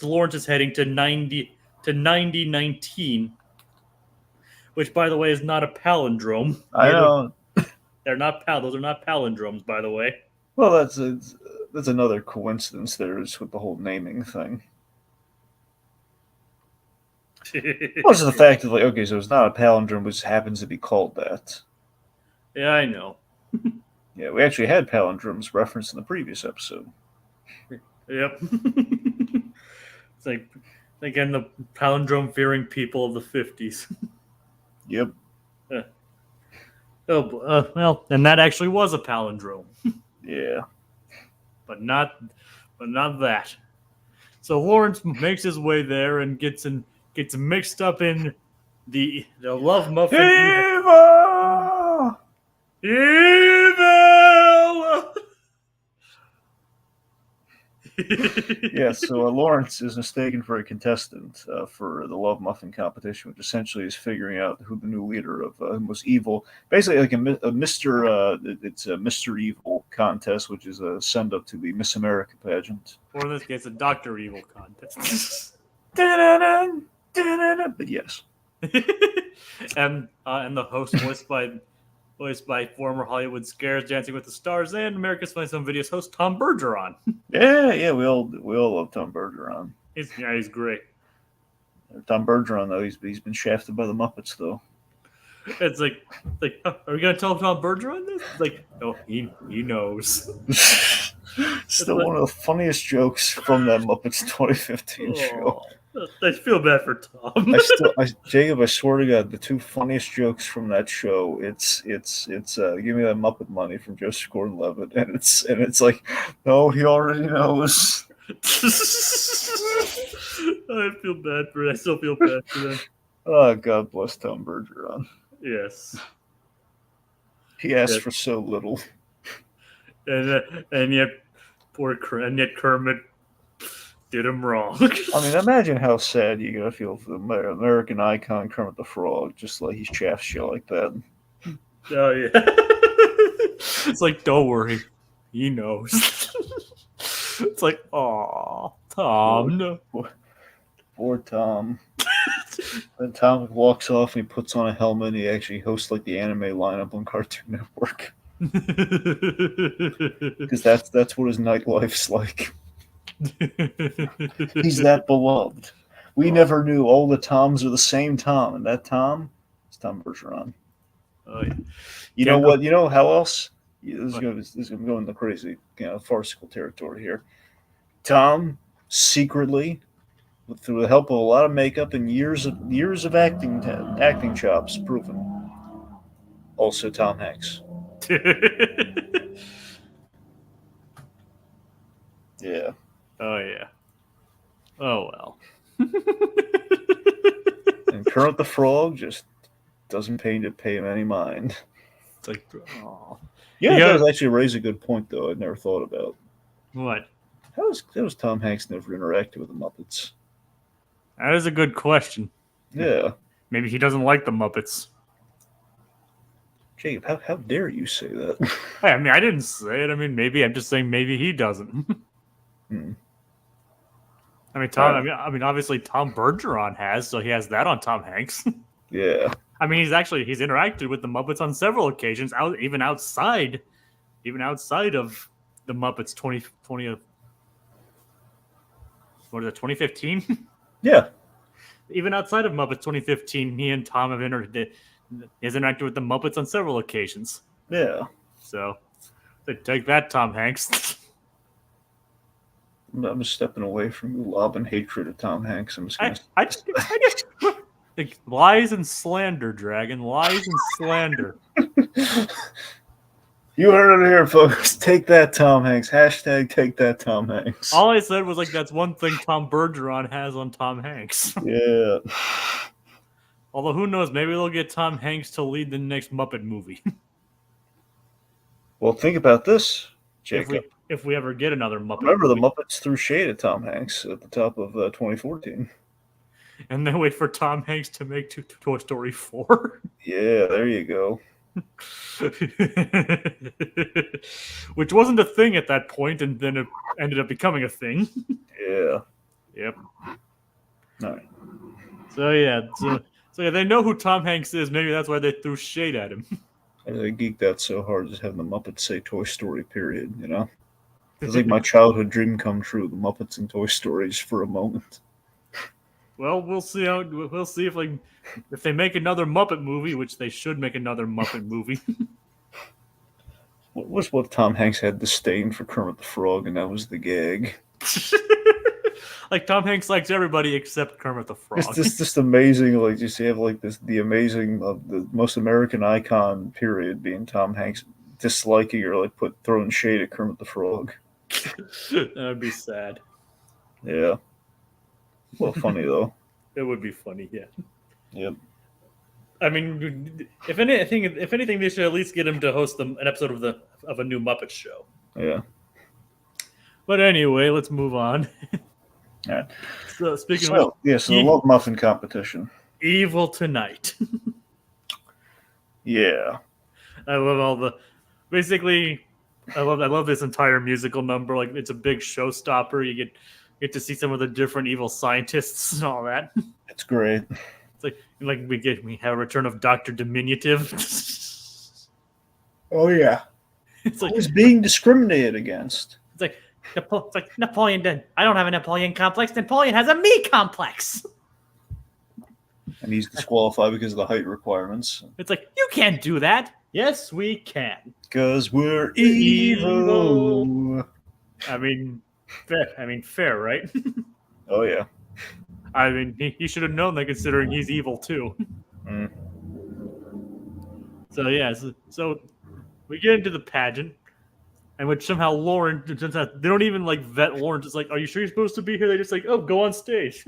Lawrence is heading to 9019, which, by the way, is not a palindrome. I know. They're not those are not palindromes, by the way. Well, that's another coincidence there is with the whole naming thing. Also the fact of like, okay, so it's not a palindrome, which happens to be called that. Yeah, I know. Yeah, we actually had palindromes referenced in the previous episode. Yep. It's like, again, the palindrome fearing people of the 50s. Yep. Well, and that actually was a palindrome. Yeah. But not that. So Lawrence makes his way there and gets mixed up in the L.O.V.E.M.U.F.F.I.N. Evil! Yes, so Lawrence is mistaken for a contestant for the L.O.V.E.M.U.F.F.I.N competition, which essentially is figuring out who the new leader of was evil. Basically, like a Mr. It's a Mr. Evil contest, which is a send up to the Miss America pageant. Or in this case, a Dr. Evil contest. But yes. And the host voiced by former Hollywood Scares, Dancing with the Stars, and America's Funniest Home Videos host Tom Bergeron. Yeah, we all love Tom Bergeron. He's great. Tom Bergeron, though, he's been shafted by the Muppets, though. It's like, are we gonna tell Tom Bergeron this? It's like, no, he knows. Still one of the funniest jokes from that Muppets 2015 show. I feel bad for Tom. Jacob, I swear to God, the two funniest jokes from that show, it's give me that Muppet money from Joseph Gordon-Levitt, and it's like, no, he already knows. I feel bad for it. I still feel bad for them. Oh, God bless Tom Bergeron. Yes. He asked for so little. And yet Kermit did him wrong. I mean, imagine how sad you're going to feel for the American icon Kermit the Frog, just like he shafts you like that. Oh, yeah. It's like, don't worry. He knows. It's like, aw, Tom. No. Poor Tom. Then Tom walks off and he puts on a helmet and he actually hosts like the anime lineup on Cartoon Network. Because that's what his nightlife's like. He's that beloved. We never knew all the Toms are the same Tom, and that Tom is Tom Bergeron. Oh, yeah. You know Can't what? You know how else? This What? is going to go into crazy, farcical territory here. Tom secretly, through the help of a lot of makeup and years of acting chops, proven. Also, Tom Hanks. Yeah. Oh yeah. Oh well. And Kermit the Frog just doesn't pay him any mind. It's like, oh, Yeah, you it got does actually raise a good point, though. I'd never thought about. what? How was Tom Hanks never interacted with the Muppets? That is a good question. Yeah. Maybe he doesn't like the Muppets. Jacob, how dare you say that? Hey, I mean, I didn't say it. I mean, maybe I'm just saying maybe he doesn't. Hmm. I mean, All Tom. right. I mean, obviously Tom Bergeron has, so he has that on Tom Hanks. Yeah. I mean, he's interacted with the Muppets on several occasions, even outside of the Muppets 2020. What is it? 2015. Yeah. Even outside of Muppets 2015, he and Tom has interacted with the Muppets on several occasions. Yeah. So take that, Tom Hanks. I'm just stepping away from your love and hatred of Tom Hanks. I'm just I gonna. just like, lies and slander, Dragon. Lies and slander. You heard it here, folks. Take that, Tom Hanks. Hashtag take that, Tom Hanks. All I said was like that's one thing Tom Bergeron has on Tom Hanks. Yeah. Although who knows, maybe they'll get Tom Hanks to lead the next Muppet movie. Well, think about this, if Jacob. we ever get another Muppet Remember, the movie. Muppets threw shade at Tom Hanks at the top of 2014. And then wait for Tom Hanks to make Toy Story 4. Yeah, there you go. Which wasn't a thing at that point, and then it ended up becoming a thing. Yeah. Yep. All right. So yeah, so yeah, they know who Tom Hanks is. Maybe that's why they threw shade at him. I geeked out so hard just having the Muppets say Toy Story, period, you know? It's like my childhood dream come true, the Muppets and Toy Stories for a moment. Well, we'll see if they make another Muppet movie, which they should make another Muppet movie. What if Tom Hanks had disdain for Kermit the Frog and that was the gag? Like Tom Hanks likes everybody except Kermit the Frog. Just amazing, like just have like the amazing the most American icon period being Tom Hanks disliking or like throwing shade at Kermit the Frog. That'd be sad. Yeah. Well, funny though. It would be funny, yeah. Yep. I mean, if anything, they should at least get him to host an episode of a new Muppet show. Yeah. But anyway, let's move on. All right. So speaking So of the L.O.V.E.M.U.F.F.I.N competition. Evil Tonight. Yeah. I love basically I love this entire musical number. Like, it's a big showstopper. You get to see some of the different evil scientists and all that. It's great. It's like we have a return of Dr. Diminutive. Oh yeah. It's like He's being discriminated against. it's like Napoleon did. I don't have a Napoleon complex. Napoleon has a me complex. And he's disqualified because of the height requirements. It's like, you can't do that. Yes, we can. Because we're evil. I mean, fair, right? Oh yeah. I mean, he should have known that, considering he's evil too. Mm. So yeah, so we get into the pageant, and which somehow Lauren, they don't even like vet Lauren. Just like, are you sure you're supposed to be here? They just like, oh, go on stage.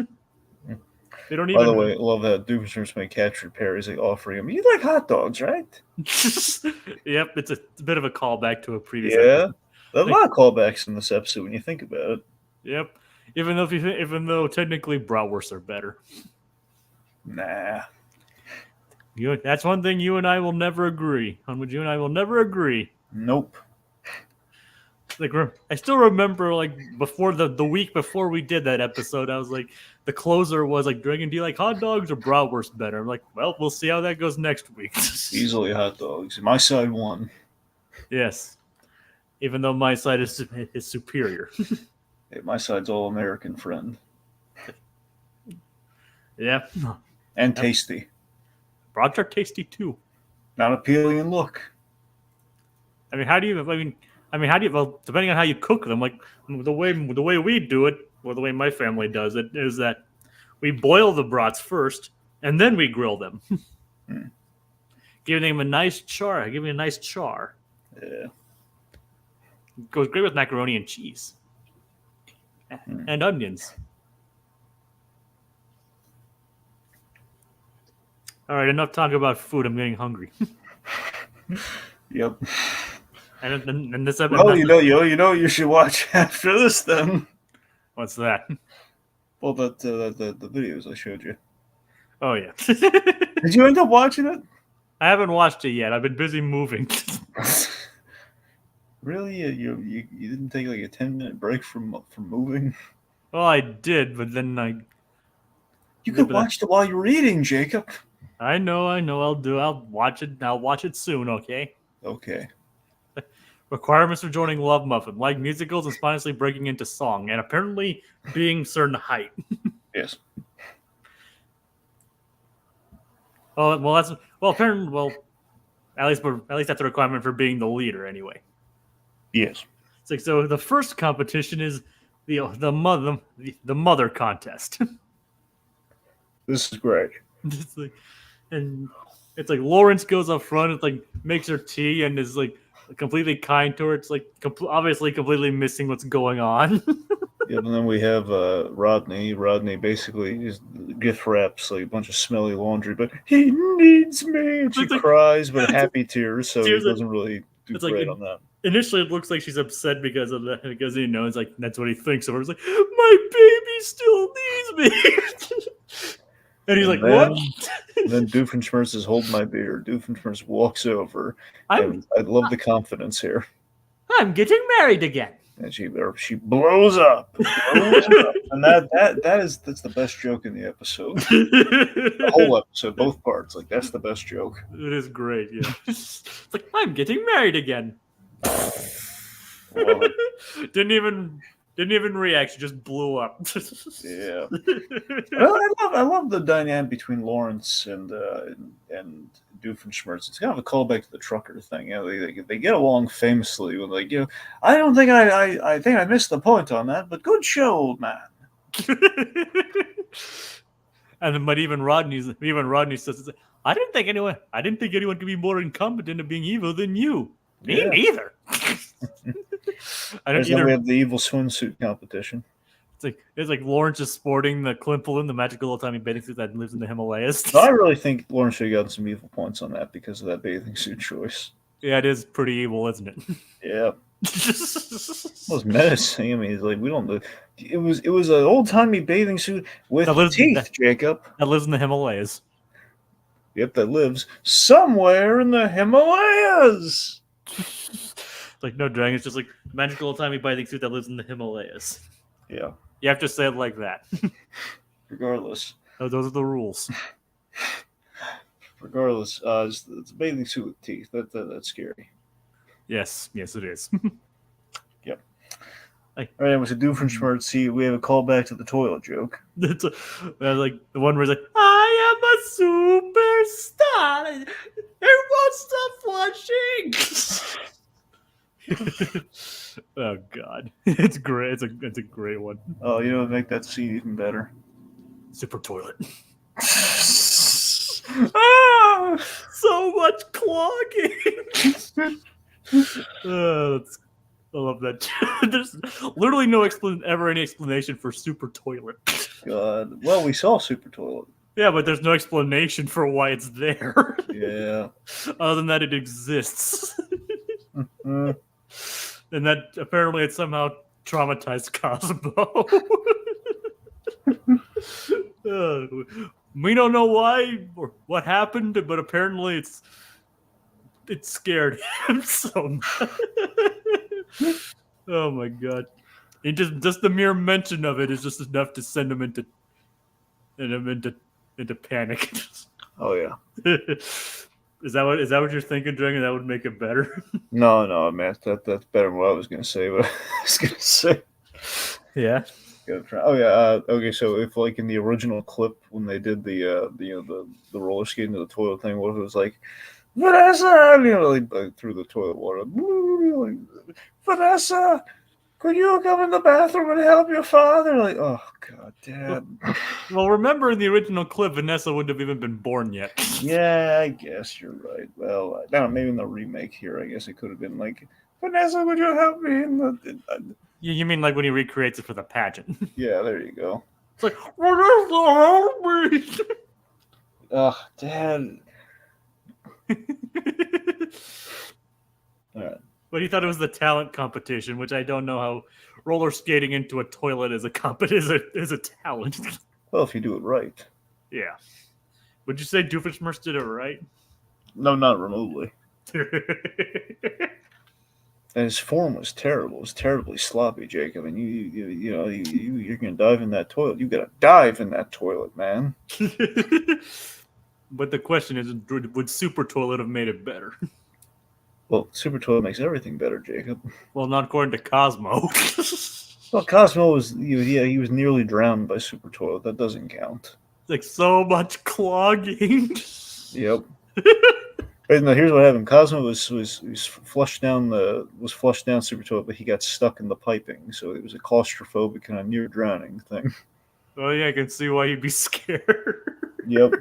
They don't even. By the way, I love that Doofenshmirtz may capture Perry's like offering him. You like hot dogs, right? Yep, it's a bit of a callback to a previous. Yeah, there's a lot of callbacks in this episode when you think about it. Yep, even though technically bratwursts are better. Nah. That's one thing you and I will never agree on. You and I will never agree. Nope. Like, I still remember, like, before the week before we did that episode, I was like, the closer was like, Dragon, do you like hot dogs or bratwurst better? I'm like, well, we'll see how that goes next week. Easily hot dogs. My side won. Yes, even though my side is superior. Hey, my side's all American, friend. Yeah, And tasty. brats are tasty too. Not appealing in look. I mean, how do you? Well, depending on how you cook them, like the way we do it, or the way my family does it, is that we boil the brats first, and then we grill them, giving them a nice char. Yeah. Goes great with macaroni and cheese, and onions. All right, enough talk about food. I'm getting hungry. Yep. And this episode. Well, you know, you should watch after this then. What's that? Well, the videos I showed you. Oh yeah. Did you end up watching it? I haven't watched it yet. I've been busy moving. Really? You didn't take like a 10-minute break from moving? Well, I did, but then You could watch it while you're eating, Jacob. I know. I'll watch it. I'll watch it soon. Okay. Okay. Requirements for joining L.O.V.E.M.U.F.F.I.N: like musicals and spontaneously breaking into song, and apparently being certain height. Yes. Apparently, at least that's a requirement for being the leader, anyway. Yes. It's like, so the first competition is the mother contest. This is great. It's like Lawrence goes up front. It's like makes her tea and is like completely kind to her. It's like obviously completely missing what's going on. Yeah, and then we have Rodney. Rodney basically just gift wraps like a bunch of smelly laundry, but he needs me, and she cries, but happy tears, so he doesn't really do great on that. Initially, it looks like she's upset because of that, because it's like that's what he thinks of her. It's like, my baby still needs me, and he's like, what? Then Doofenshmirtz is holding my beer. Doofenshmirtz walks over. I love the confidence here. I'm getting married again. And she blows up. And that's the best joke in the episode. The whole episode, both parts. Like, that's the best joke. It is great, yeah. It's like, I'm getting married again. Well, didn't even react. She just blew up. Yeah. Well, I love the dynamic between Lawrence and Doofenshmirtz. It's kind of a callback to the trucker thing. You know, they get along famously. With like, you know, I don't think I think I missed the point on that, but good show, old man. But even Rodney says, I didn't think anyone could be more incompetent at being evil than you. Me neither. Then we have the evil swimsuit competition. It's like Lawrence is sporting the Klimpelin, the magical old-timey bathing suit that lives in the Himalayas. No, I really think Lawrence should have gotten some evil points on that because of that bathing suit choice. Yeah, it is pretty evil, isn't it? Yeah. It was menacing. I mean, it's like we don't know. It was an old-timey bathing suit with teeth, Jacob. That lives in the Himalayas. Yep, that lives somewhere in the Himalayas. Like, no, dragon. It's just like magical old-timey bathing suit that lives in the Himalayas. Yeah. You have to say it like that. Regardless. Those are the rules. Regardless, it's a bathing suit with teeth. That's scary. Yes, it is. Yep. All right, it was a Doofenshmirtz. See, we have a callback to the toilet joke. That's like the one where he's like, I am a superstar. Everyone stop watching. Oh God, it's great. It's a great one. Oh, you know what would make that scene even better? Super toilet. So much clogging. I love that. There's literally no any explanation for super toilet. God. Well, we saw super toilet. Yeah, but there's no explanation for why it's there. Yeah. Other than that, it exists. And that apparently it somehow traumatized Cosmo. We don't know why or what happened, but apparently it scared him so much. Oh my God! It just the mere mention of it is just enough to send him into panic. Oh yeah. Is that what you're thinking, Dragon? That would make it better. No, man, that's better than what I was gonna say. But I was gonna say, yeah. Oh yeah. Okay, so if like in the original clip when they did the roller skating to the toilet thing, what if it was like Vanessa, through the toilet water. Vanessa, could you come in the bathroom and help your father? Like, oh god, Dad. Well, remember in the original clip, Vanessa wouldn't have even been born yet. Yeah, I guess you're right. Well, I don't know, maybe in the remake here, I guess it could have been like, Vanessa, would you help me? You mean like when he recreates it for the pageant? Yeah, there you go. It's like, Vanessa, help me! Ugh, Dad. All right. But he thought it was the talent competition, which I don't know how roller skating into a toilet is a talent. Well, if you do it right. Yeah. Would you say Doofenshmirtz did it right? No, not remotely. And his form was terrible. It was terribly sloppy, Jacob. And you're gonna dive in that toilet. You gotta dive in that toilet, man. But the question is, would Super Toilet have made it better? Well, Super Toilet makes everything better, Jacob. Well, not according to Cosmo. Well, Cosmo was, he was nearly drowned by Super Toilet. That doesn't count. Like so much clogging. Yep. Right, now, here's what happened. Cosmo was flushed down Super Toilet, but he got stuck in the piping, so it was a claustrophobic kind of near drowning thing. Oh yeah, I can see why you'd be scared. Yep.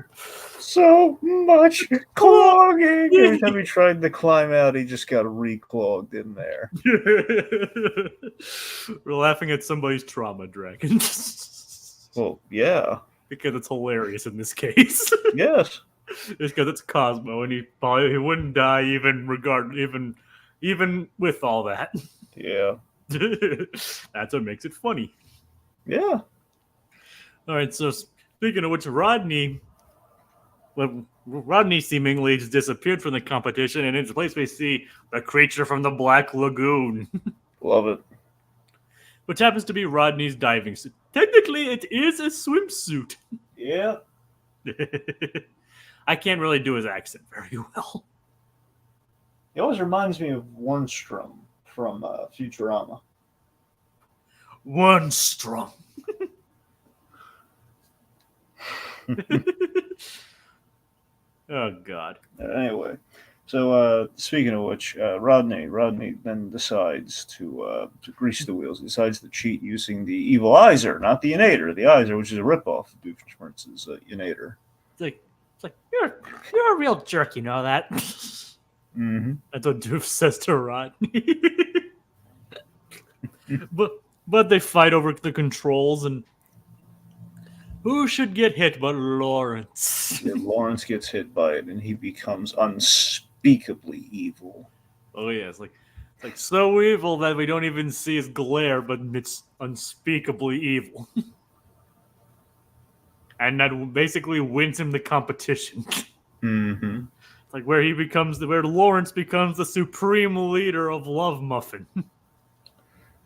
So much clogging. Every time he tried to climb out, he just got re-clogged in there. We're laughing at somebody's trauma dragon. Well, yeah. Because it's hilarious in this case. Yes. It's because it's Cosmo, and he wouldn't die even with all that. Yeah. That's what makes it funny. Yeah. All right, so speaking of which, Rodney seemingly just disappeared from the competition, and in its place we see the creature from the Black Lagoon. Love it. Which happens to be Rodney's diving suit. Technically, it is a swimsuit. Yeah. I can't really do his accent very well. He always reminds me of Warnstrom from Futurama. Warnstrom. Oh God. Anyway, so speaking of which, Rodney then decides to grease the wheels. He decides to cheat using the evil Izer, not the Inator. The Izer, which is a ripoff of Doofenshmirtz's Inator. It's like you're a real jerk, you know that. Mm-hmm. That's what Doof says to Rodney. but they fight over the controls, and who should get hit but Lawrence? Yeah, Lawrence gets hit by it, and he becomes unspeakably evil. Oh yeah, it's like so evil that we don't even see his glare, but it's unspeakably evil. And that basically wins him the competition. Mm-hmm. Like where Lawrence becomes the supreme leader of L.O.V.E.M.U.F.F.I.N.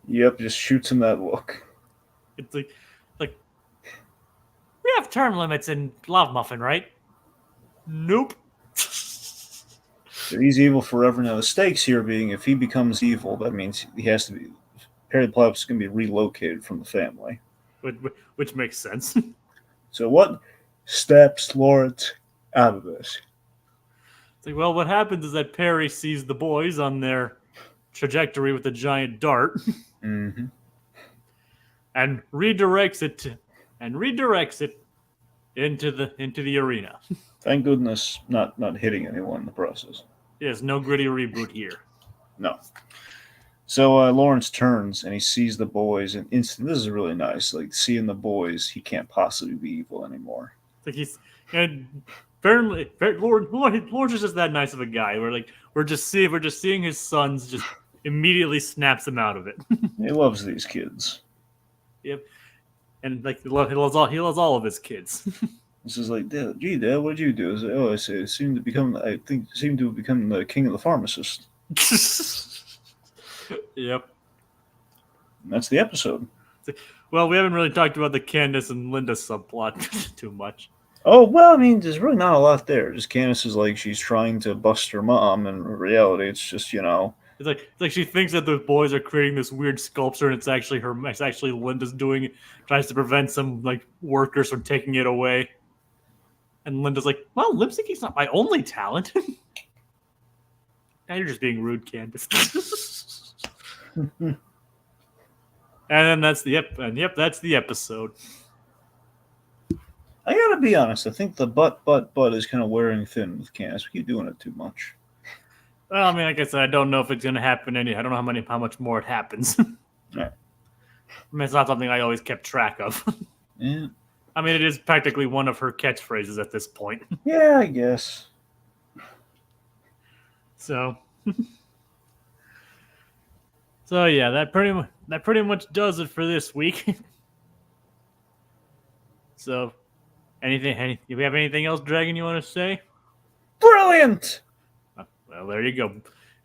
Yep, just shoots him that look. It's like we have term limits in L.O.V.E.M.U.F.F.I.N, right? Nope. So he's evil forever. Now the stakes here being, if he becomes evil, that means he has to be. Perry the Platypus is going to be relocated from the family, which makes sense. So what steps Lawrence out of this? It's like, well, what happens is that Perry sees the boys on their trajectory with a giant dart, mm-hmm. and redirects it into the arena. Thank goodness, not hitting anyone in the process. Yes, no gritty reboot here. No. So Lawrence turns and he sees the boys, and instantly, this is really nice. Like seeing the boys, he can't possibly be evil anymore. Like and apparently Lawrence is just that nice of a guy. We're just seeing his sons, just immediately snaps him out of it. He loves these kids. Yep, and like he loves all of his kids. This is like, Dad, what'd you do? I seem to have become the king of the pharmacist. Yep. And that's the episode. Well, we haven't really talked about the Candace and Linda subplot too much. Oh, well, I mean, there's really not a lot there. Just Candace is like, she's trying to bust her mom, and in reality, it's just, It's like she thinks that the boys are creating this weird sculpture, and it's actually Linda's doing it, tries to prevent some like workers from taking it away. And Linda's like, well, lip syncing's not my only talent. And you're just being rude, Candace. And then that's the that's the episode. I gotta be honest. I think the butt is kind of wearing thin with Candace. We keep doing it too much. Well, I mean, like I said, I don't know if it's going to happen. I don't know how much more it happens. Right. I mean, it's not something I always kept track of. Yeah. I mean, it is practically one of her catchphrases at this point. Yeah, I guess. So, yeah, that pretty much does it for this week. So, do we have anything else, Dragon, you want to say? Brilliant! Well, there you go.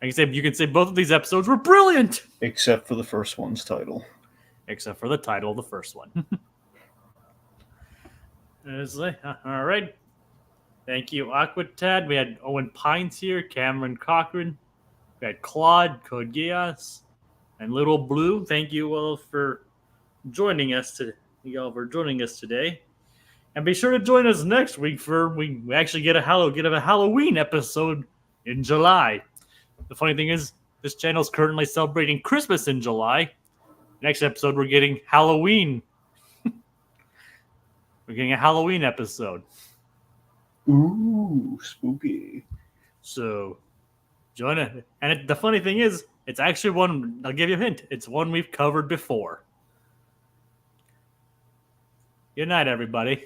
You can say both of these episodes were brilliant! Except for the first one's title. Except for the title of the first one. All right. Thank you, Aquatad. We had Owen Pines here, Cameron Cochran. We had Claude, Code Geass, and Little Blue. Thank you all for joining us today. And be sure to join us next week for we actually get a Halloween episode in July. The funny thing is, this channel is currently celebrating Christmas in July. Next episode, we're getting Halloween. We're getting a Halloween episode. Ooh, spooky. So, join it. And the funny thing is, it's actually one, I'll give you a hint, it's one we've covered before. Good night, everybody.